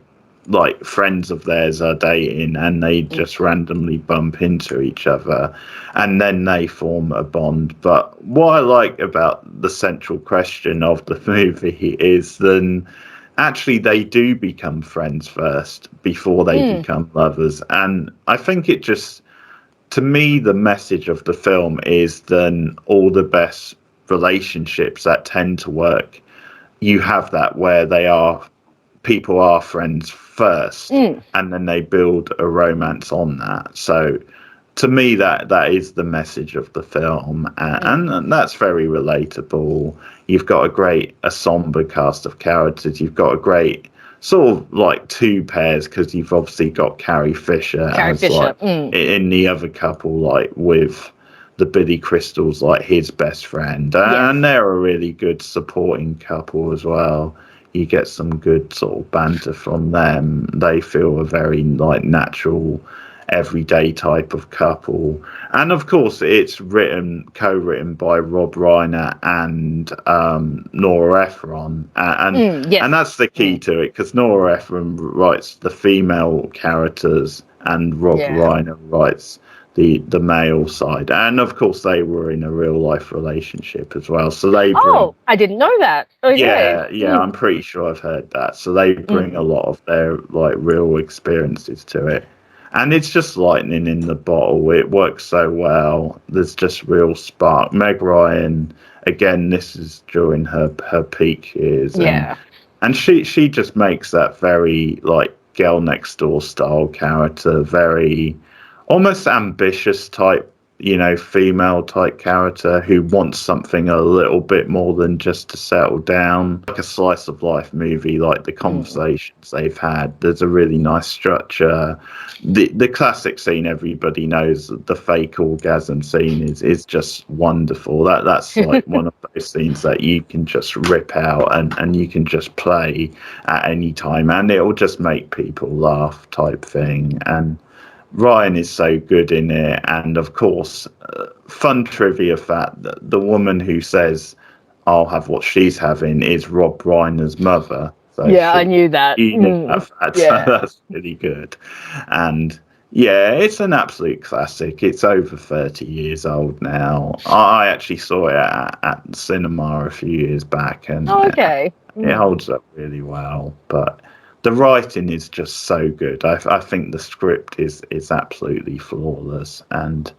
friends of theirs are dating and they just randomly bump into each other, and then they form a bond. But what I like about the central question of the movie is then actually they do become friends first before they become lovers. And I think it just, to me, the message of the film is then all the best relationships that tend to work, you have that where people are friends first, and then they build a romance on that. So to me, that is the message of the film, and that's very relatable. You've got a somber cast of characters. You've got a great sort of like 2 pairs, because you've obviously got Carrie Fisher like in the other couple, like with the Billy Crystal's like his best friend, and they're a really good supporting couple as well. You get some good sort of banter from them. They feel a very like natural, everyday type of couple. And of course, it's co-written by Rob Reiner and Nora Ephron, and that's the key to it, because Nora Ephron writes the female characters and Rob Reiner writes the male side. And of course they were in a real life relationship as well, so they bring, I didn't know that. I'm pretty sure I've heard that. So they bring a lot of their like real experiences to it, and it's just lightning in the bottle. It works so well. There's just real spark. Meg Ryan, again, this is during her peak years, and she just makes that very like girl next door style character, very almost ambitious type female type character who wants something a little bit more than just to settle down, like a slice of life movie, like the conversations they've had. There's a really nice structure. The classic scene everybody knows, the fake orgasm scene, is just wonderful. That's like one of those scenes that you can just rip out and you can just play at any time, and it'll just make people laugh type thing. And Ryan is so good in it, and of course, fun trivia fact that the woman who says I'll have what she's having is Rob Reiner's mother. So yeah, I knew that. You knew that fact, so that's really good. And yeah, it's an absolute classic. It's over 30 years old now. I actually saw it at the cinema a few years back, and okay. It holds up really well. But the writing is just so good. I think the script is absolutely flawless, and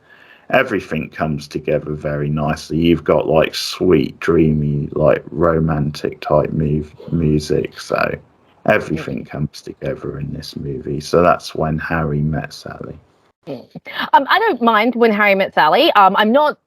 everything comes together very nicely. You've got like sweet, dreamy, like romantic type music. So everything comes together in this movie. So that's When Harry Met Sally. I don't mind When Harry Met Sally. I'm not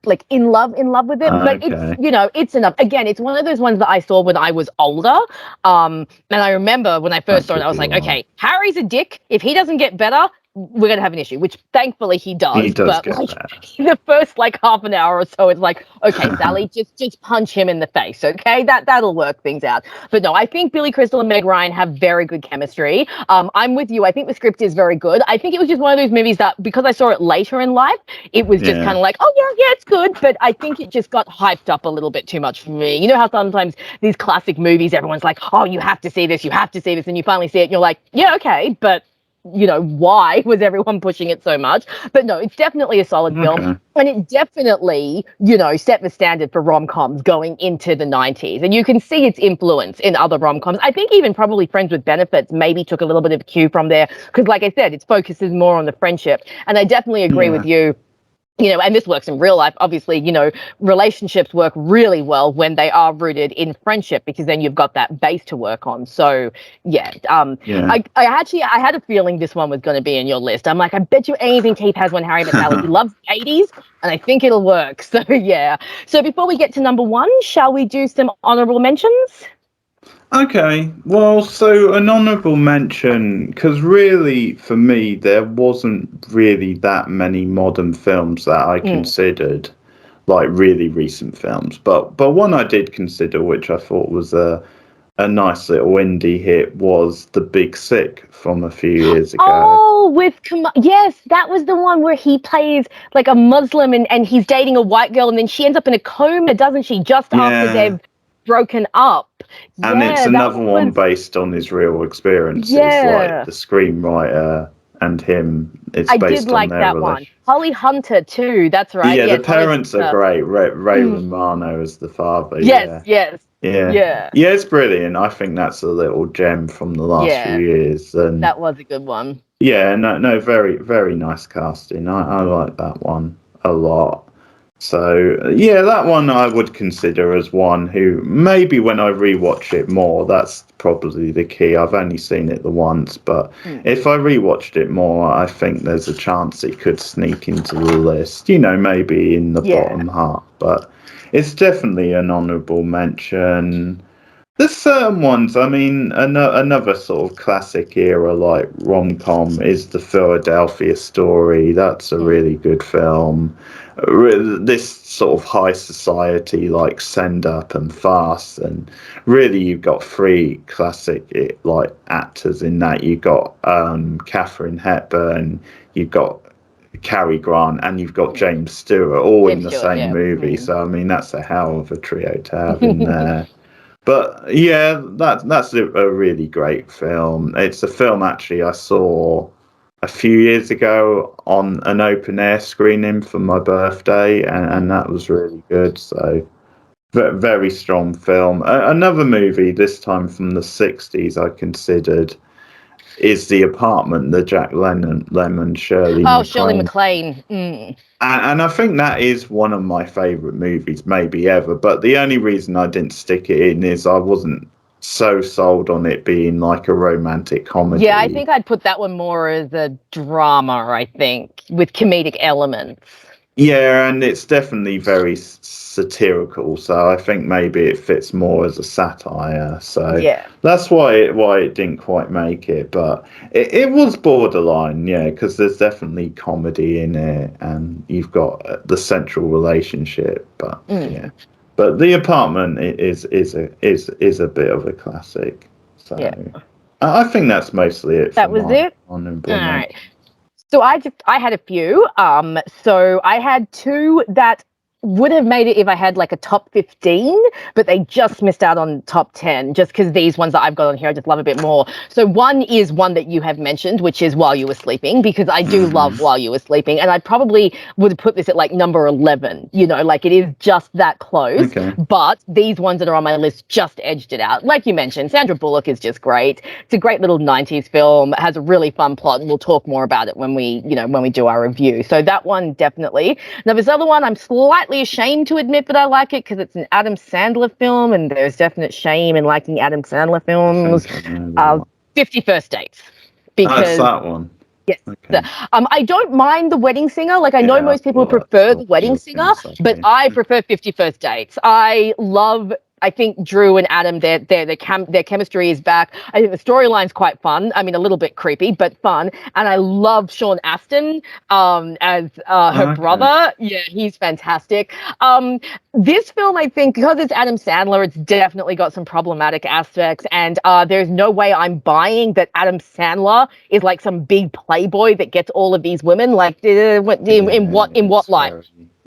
like in love with it, but it's it's enough. Again, it's one of those ones that I saw when I was older. And I remember when I first saw it, I was like, okay, Harry's a dick. If he doesn't get better, we're gonna have an issue, which thankfully he does. He does, but like in the first like half an hour or so, it's like, okay, Sally, just punch him in the face, okay? That'll work things out. But no, I think Billy Crystal and Meg Ryan have very good chemistry. I'm with you. I think the script is very good. I think it was just one of those movies that, because I saw it later in life, it was just kind of like, oh yeah, it's good. But I think it just got hyped up a little bit too much for me. You know how sometimes these classic movies, everyone's like, oh, you have to see this, and you finally see it, and you're like, yeah, okay, but why was everyone pushing it so much? But no, it's definitely a solid film. And it definitely, set the standard for rom-coms going into the 90s. And you can see its influence in other rom-coms. I think even probably Friends with Benefits maybe took a little bit of a cue from there. Because like I said, its focus is more on the friendship. And I definitely agree with you. And this works in real life. Obviously, relationships work really well when they are rooted in friendship, because then you've got that base to work on. So, I had a feeling this one was going to be in your list. I'm like, I bet you anything Keith has When Harry Met Sally. He loves the 80s, and I think it'll work. So, yeah. So before we get to number one, shall we do some honorable mentions? Okay, well, so an honourable mention, because really, for me, there wasn't really that many modern films that I considered, like really recent films. But one I did consider, which I thought was a nice little indie hit, was The Big Sick from a few years ago. Oh, yes, that was the one where he plays like a Muslim and he's dating a white girl, and then she ends up in a coma, doesn't she, just after they've broken up. And it's another one based on his real experiences, like the screenwriter and him. It's based did like on their that one. Holly Hunter too, that's right. Yeah, the parents are great. Ray Romano as the father. Yes. Yeah, it's brilliant. I think that's a little gem from the last few years. And that was a good one. Yeah, no, very, very nice casting. I like that one a lot. So, yeah, that one I would consider as one who, maybe when I rewatch it more, that's probably the key. I've only seen it the once, but if I rewatched it more, I think there's a chance it could sneak into the list, maybe in the bottom half. But it's definitely an honourable mention. There's certain ones, I mean, another sort of classic era like rom-com is The Philadelphia Story. That's a really good film. This sort of high society like Send Up and Fast, and really you've got three classic like actors in that. You've got Katharine Hepburn, you've got Cary Grant, and you've got James Stewart, all in the same movie. So I mean, that's a hell of a trio to have in there. But yeah, that's a really great film. It's a film actually I saw a few years ago on an open air screening for my birthday, and that was really good. So very strong film. Another movie, this time from the 60s, I considered is The Apartment, the Jack Lemmon, Shirley MacLaine. Shirley MacLaine. And I think that is one of my favourite movies maybe ever, but the only reason I didn't stick it in is I wasn't so sold on it being like a romantic comedy. Yeah, I think I'd put that one more as a drama, I think, with comedic elements. Yeah, and it's definitely very satirical, so I think maybe it fits more as a satire. So yeah, that's why it didn't quite make it, but it was borderline, yeah, because there's definitely comedy in it, and you've got the central relationship. But yeah, but The Apartment is a bit of a classic. So yeah. I think that's mostly it. That was it. Honorable All right. So I had a few. So I had two that would have made it if I had like a top 15, but they just missed out on top 10 just because these ones that I've got on here I just love a bit more. So one is one that you have mentioned, which is While You Were Sleeping, because I do love While You Were Sleeping, and I probably would put this at like number 11, like it is just that close. Okay. But these ones that are on my list just edged it out. Like you mentioned, Sandra Bullock is just great. It's a great little 90s film. It has a really fun plot, and we'll talk more about it when we do our review. So that one definitely. Now this other one, I'm slightly ashamed to admit that I like it because it's an Adam Sandler film, and there's definite shame in liking Adam Sandler films. 50 First Dates. Because that's that one. Yes. Okay. I don't mind The Wedding Singer. Like, I know most people prefer The Wedding Singer, but I prefer 50 First Dates. I think Drew and Adam, their chemistry is back. I think the storyline's quite fun. I mean, a little bit creepy, but fun. And I love Sean Astin as her brother. Yeah, he's fantastic. This film, I think, because it's Adam Sandler, it's definitely got some problematic aspects. And there's no way I'm buying that Adam Sandler is like some big playboy that gets all of these women. Like, in what light?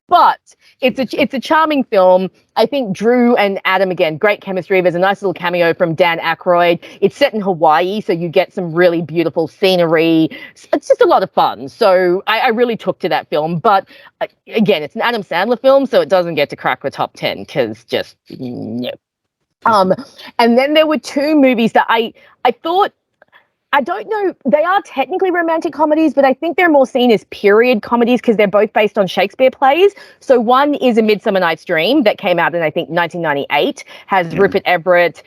But it's a charming film. I think Drew and Adam, again, great chemistry. There's a nice little cameo from Dan Aykroyd. It's set in Hawaii, so you get some really beautiful scenery. It's just a lot of fun. So I really took to that film. But again, it's an Adam Sandler film, so it doesn't get to crack the top 10 because just no. And then there were two movies that I thought, I don't know, they are technically romantic comedies, but I think they're more seen as period comedies because they're both based on Shakespeare plays. So one is A Midsummer Night's Dream that came out in, I think, 1998, has Rupert Everett,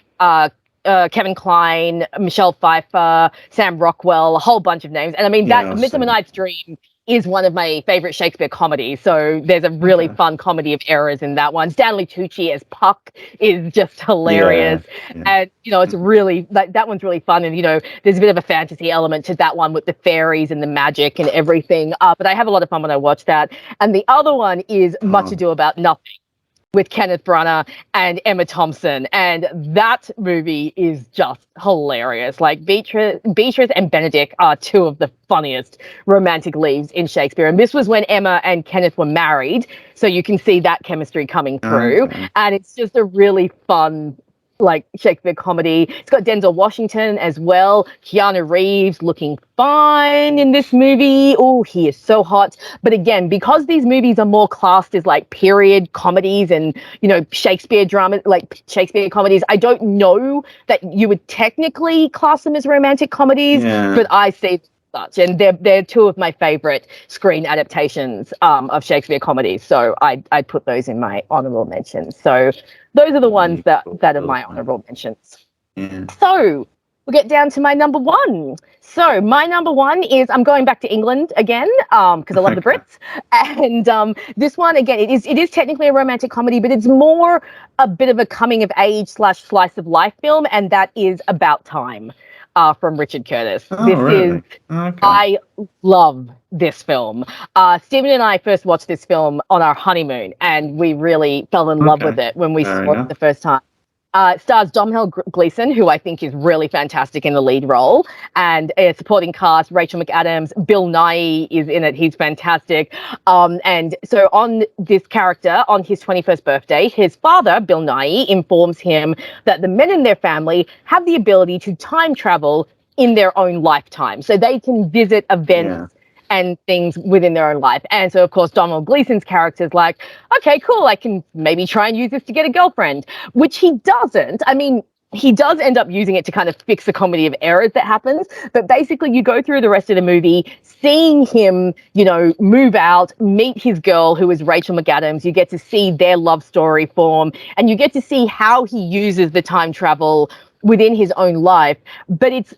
Kevin Kline, Michelle Pfeiffer, Sam Rockwell, a whole bunch of names. And I mean, that Midsummer Night's Dream is one of my favorite Shakespeare comedies. So there's a really fun comedy of errors in that one. Stanley Tucci as Puck is just hilarious. And, it's really, that one's really fun. And, there's a bit of a fantasy element to that one with the fairies and the magic and everything. But I have a lot of fun when I watch that. And the other one is Much Ado About Nothing, with Kenneth Branagh and Emma Thompson. And that movie is just hilarious. Like, Beatrice and Benedict are two of the funniest romantic leads in Shakespeare. And this was when Emma and Kenneth were married. So you can see that chemistry coming through. And it's just a really fun, like, Shakespeare comedy. It's got Denzel Washington as well. Keanu Reeves looking fine in this movie. Oh, he is so hot. But again, because these movies are more classed as like period comedies and, Shakespeare drama, like Shakespeare comedies, I don't know that you would technically class them as romantic comedies, but I see such, and they're two of my favorite screen adaptations of Shakespeare comedies. So I'd put those in my honorable mentions. So those are the ones that are my honorable mentions. So we'll get down to my number one. So my number one is, I'm going back to England again because I love the Brits. And this one, again, it is technically a romantic comedy, but it's more a bit of a coming of age / slice of life film, and that is About Time. From Richard Curtis. I love this film. Stephen and I first watched this film on our honeymoon, and we really fell in love with it when we saw it the first time. It stars Domhnall Gleeson, who I think is really fantastic in the lead role, and a supporting cast, Rachel McAdams, Bill Nighy is in it. He's fantastic. And so on this character, on his 21st birthday, his father, Bill Nighy, informs him that the men in their family have the ability to time travel in their own lifetime. So they can visit events and things within their own life. And so, of course, Domhnall Gleeson's character is like, okay, cool, I can maybe try and use this to get a girlfriend, which he doesn't. I mean, he does end up using it to kind of fix the comedy of errors that happens. But basically, you go through the rest of the movie seeing him, move out, meet his girl, who is Rachel McAdams. You get to see their love story form, and you get to see how he uses the time travel within his own life, but it's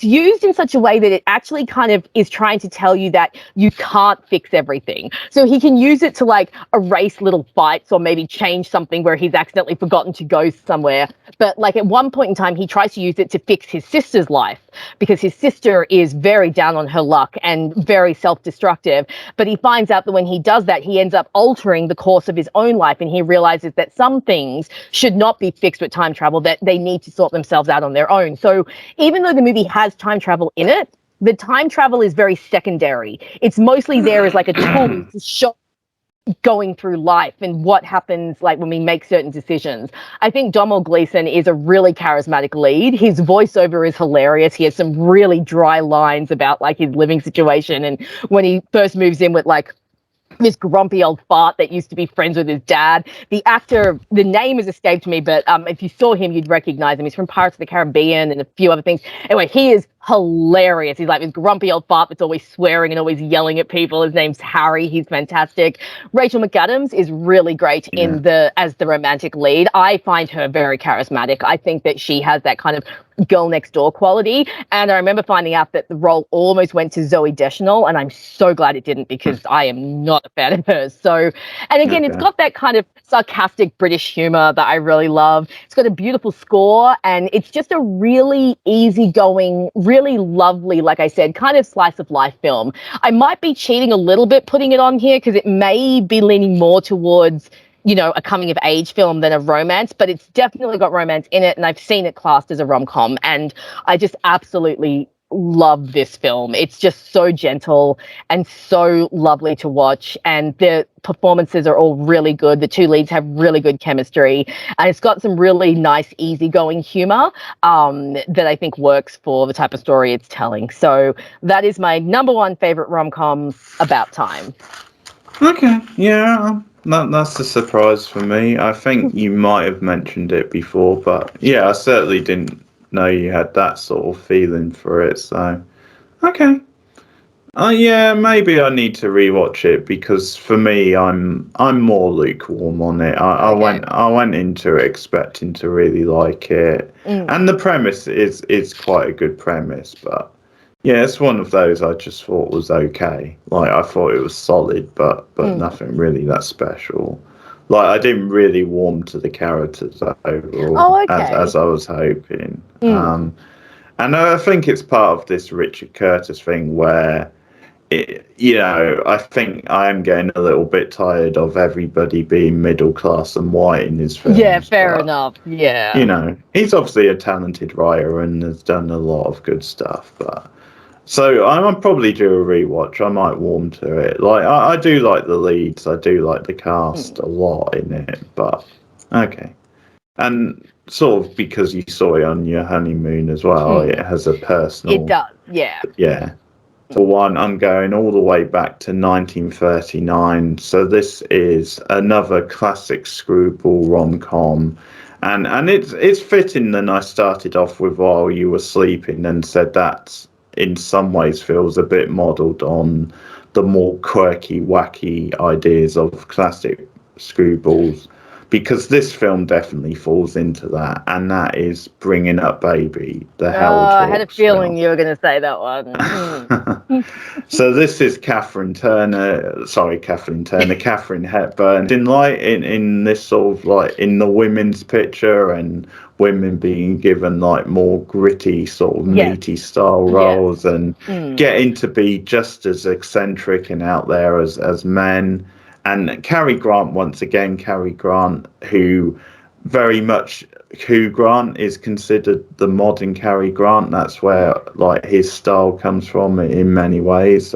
used in such a way that it actually kind of is trying to tell you that you can't fix everything. So he can use it to like erase little fights or maybe change something where he's accidentally forgotten to go somewhere. But like at one point in time, he tries to use it to fix his sister's life because his sister is very down on her luck and very self-destructive. But he finds out that when he does that, he ends up altering the course of his own life. And he realizes that some things should not be fixed with time travel, that they need to sort themselves out on their own. So even though the movie has time travel in it, the time travel is very secondary. It's mostly there as like a tool to show going through life and what happens like when we make certain decisions. I think Domhnall Gleeson is a really charismatic lead. His voiceover is hilarious. He has some really dry lines about like his living situation, and when he first moves in with like this grumpy old fart that used to be friends with his dad. The actor, the name has escaped me, but if you saw him, you'd recognize him. He's from Pirates of the Caribbean and a few other things. Anyway, he is hilarious. He's like this grumpy old fart that's always swearing and always yelling at people. His name's Harry. He's fantastic. Rachel McAdams is really great as the romantic lead. I find her very charismatic. I think that she has that kind of girl next door quality. And I remember finding out that the role almost went to Zoe Deschanel, and I'm so glad it didn't because I am not a fan of hers. So, and again, it's got that kind of sarcastic British humor that I really love. It's got a beautiful score, and it's just a really easygoing, really lovely, like I said, kind of slice of life film. I might be cheating a little bit putting it on here because it may be leaning more towards, you know, a coming of age film than a romance, but it's definitely got romance in it, and I've seen it classed as a rom-com, and I just absolutely love this film. It's just so gentle and so lovely to watch, and the performances are all really good. The two leads have really good chemistry, and it's got some really nice, easygoing humor that I think works for the type of story it's telling. So that is my number one favorite rom-com about time. Okay, yeah, that's a surprise for me. I think you might have mentioned it before, but yeah, I certainly didn't know you had that sort of feeling for it. So, okay, yeah, maybe I need to rewatch it because for me, I'm more lukewarm on it. I went into it expecting to really like it, and the premise is quite a good premise, but. Yeah, it's one of those I just thought was okay. Like, I thought it was solid, but nothing really that special. Like, I didn't really warm to the characters overall as I was hoping. And I think it's part of this Richard Curtis thing where, I think I am getting a little bit tired of everybody being middle class and white in his films. Yeah, fair enough. Yeah. You know, he's obviously a talented writer and has done a lot of good stuff, but... So I'm probably due a rewatch. I might warm to it. Like I do like the leads. I do like the cast a lot in it. But okay, and sort of because you saw it on your honeymoon as well, it has a personal. It does, yeah. Yeah. For one, I'm going all the way back to 1939. So this is another classic screwball rom-com. And it's fitting that I started off with While You Were Sleeping and said that's in some ways feels a bit modelled on the more quirky, wacky ideas of classic screwballs, because this film definitely falls into that, and that is Bringing Up Baby, the Hell Talks I had a feeling you were going to say that one. So this is Catherine Hepburn in this sort of like in the women's picture, and women being given like more gritty sort of meaty style roles and getting to be just as eccentric and out there as men. And Cary Grant, once again, who very much Hugh Grant is considered the modern Cary Grant. That's where like his style comes from in many ways.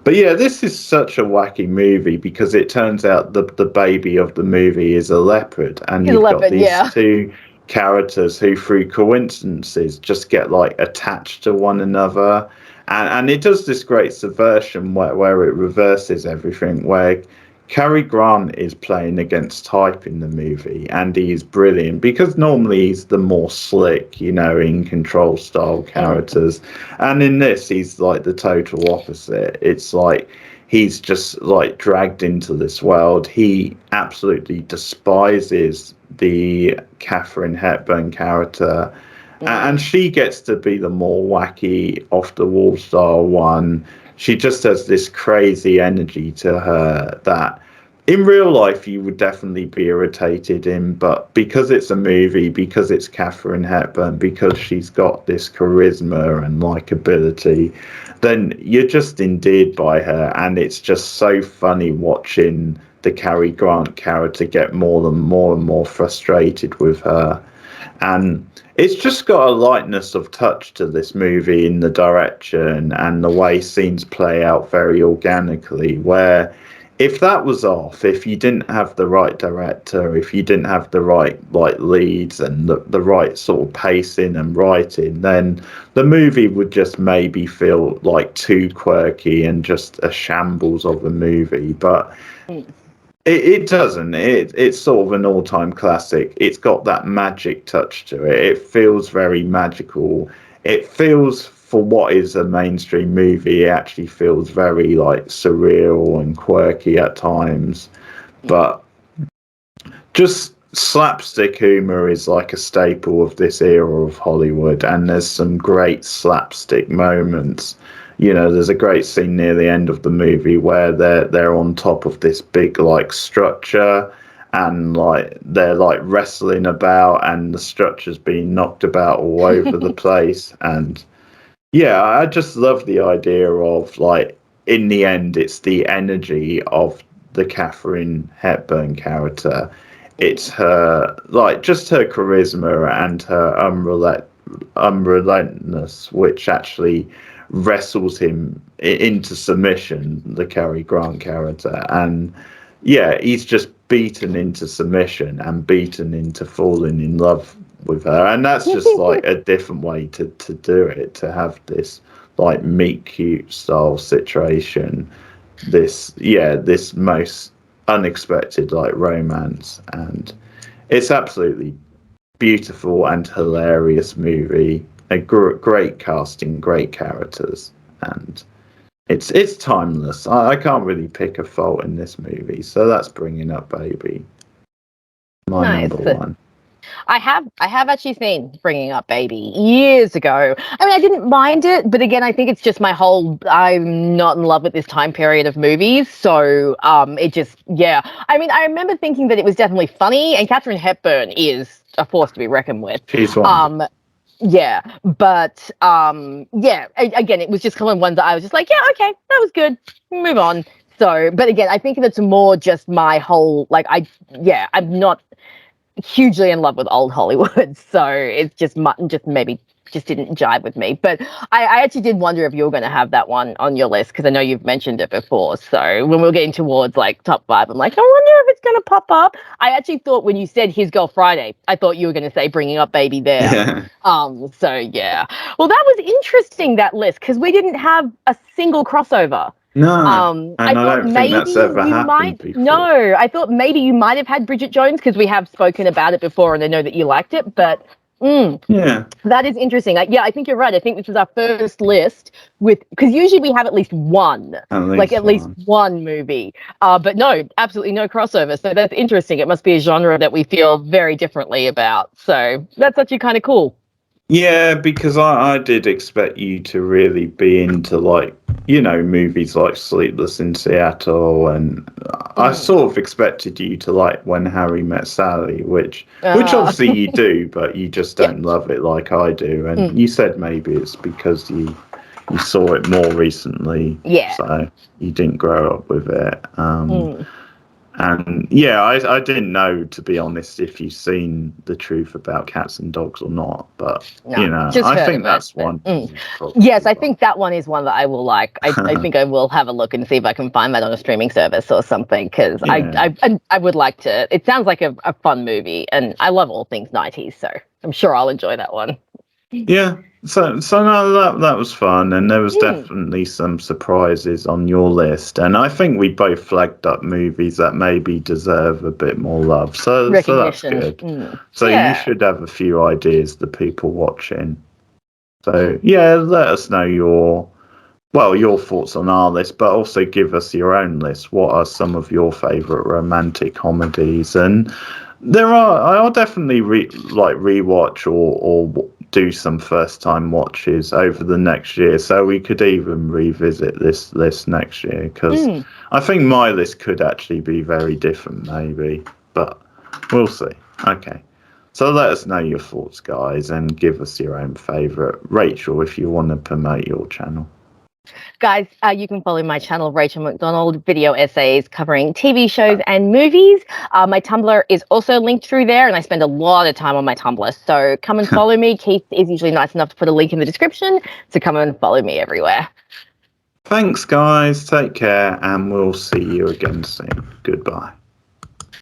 But yeah, this is such a wacky movie because it turns out the baby of the movie is a leopard, and you've got these two characters who, through coincidences, just get like attached to one another, and it does this great subversion where it reverses everything, where Cary Grant is playing against type in the movie, and he's brilliant because normally he's the more slick, in control style characters. And in this, he's like the total opposite. It's like he's just like dragged into this world. He absolutely despises the Katharine Hepburn character. And she gets to be the more wacky, off the wall style one. She just has this crazy energy to her that in real life you would definitely be irritated in, but because it's a movie, because it's Katharine Hepburn, because she's got this charisma and likability, then you're just endeared by her, and it's just so funny watching the Cary Grant character get more and more frustrated with her. And it's just got a lightness of touch to this movie in the direction and the way scenes play out very organically, where if that was off, if you didn't have the right director, if you didn't have the right leads and the right sort of pacing and writing, then the movie would just maybe feel like too quirky and just a shambles of a movie. But it doesn't. It's sort of an all-time classic. It's got that magic touch to it. It feels very magical. It feels, for what is a mainstream movie, it actually feels very like surreal and quirky at times. But just slapstick humor is like a staple of this era of Hollywood, and there's some great slapstick moments. You know, there's a great scene near the end of the movie where they're on top of this big like structure, and like they're like wrestling about, and the structure's being knocked about all over the place. And yeah, I just love the idea of, like, in the end, it's the energy of the Katharine Hepburn character. It's her, like, just her charisma and her unrelentlessness, which actually wrestles him into submission, the Cary Grant character. And yeah, he's just beaten into submission and beaten into falling in love with her. And that's just like a different way to do it, to have this like meet cute style situation, this most unexpected like romance. And it's absolutely beautiful and hilarious movie, a great casting, great characters, and it's timeless. I can't really pick a fault in this movie, so that's Bringing Up Baby, my number one. I have actually seen Bringing Up Baby years ago. I mean, I didn't mind it, but again, I think it's just I'm not in love with this time period of movies. So it just, yeah. I mean, I remember thinking that it was definitely funny, and Katharine Hepburn is a force to be reckoned with. She's one. Yeah, but yeah, again, it was just kind of one that I was just like, yeah, okay, that was good. Move on. So, but again, I think it's more just my whole, like, I'm not hugely in love with old Hollywood, so it's just maybe just didn't jive with me. But I actually did wonder if you were going to have that one on your list, because I know you've mentioned it before. So when we were getting towards like top 5, I'm like, I wonder if it's going to pop up. I actually thought when you said His Girl Friday, I thought you were going to say Bringing Up Baby there. Yeah. So yeah. Well, that was interesting, that list, because we didn't have a single crossover. No, and I don't think that's ever happened before. No, I thought maybe you might have had Bridget Jones, because we have spoken about it before and I know that you liked it, but yeah, that is interesting. I think you're right. I think this was our first list because usually we have at least one, at least one movie, but no, absolutely no crossover. So that's interesting. It must be a genre that we feel very differently about. So that's actually kind of cool. Yeah, because I did expect you to really be into, like, you know, movies like Sleepless in Seattle, and I sort of expected you to like When Harry Met Sally, which obviously you do, but you just don't love it like I do. And you said maybe it's because you saw it more recently, so you didn't grow up with it. And yeah, I didn't know, to be honest, if you've seen The Truth About Cats and Dogs or not, but you know, I think that's one. Yes, I think that one is one that I will like. I think I will have a look and see if I can find that on a streaming service or something, because I would like to. It sounds like a fun movie, and I love all things 90s, so I'm sure I'll enjoy that one. Yeah, so no, that was fun, and there was definitely some surprises on your list, and I think we both flagged up movies that maybe deserve a bit more love. So that's good. So you should have a few ideas, the people watching. So yeah, let us know your thoughts on our list, but also give us your own list. What are some of your favourite romantic comedies? And I'll definitely rewatch or do some first time watches over the next year, so we could even revisit this list next year, because I think my list could actually be very different, maybe, but we'll see. Okay, so let us know your thoughts, guys, and give us your own favourite. Rachel, if you want to promote your channel. Guys, you can follow my channel, Rachel McDonald, video essays covering TV shows and movies. My Tumblr is also linked through there, and I spend a lot of time on my Tumblr. So come and follow me. Keith is usually nice enough to put a link in the description, so come and follow me everywhere. Thanks, guys. Take care, and we'll see you again soon. Goodbye.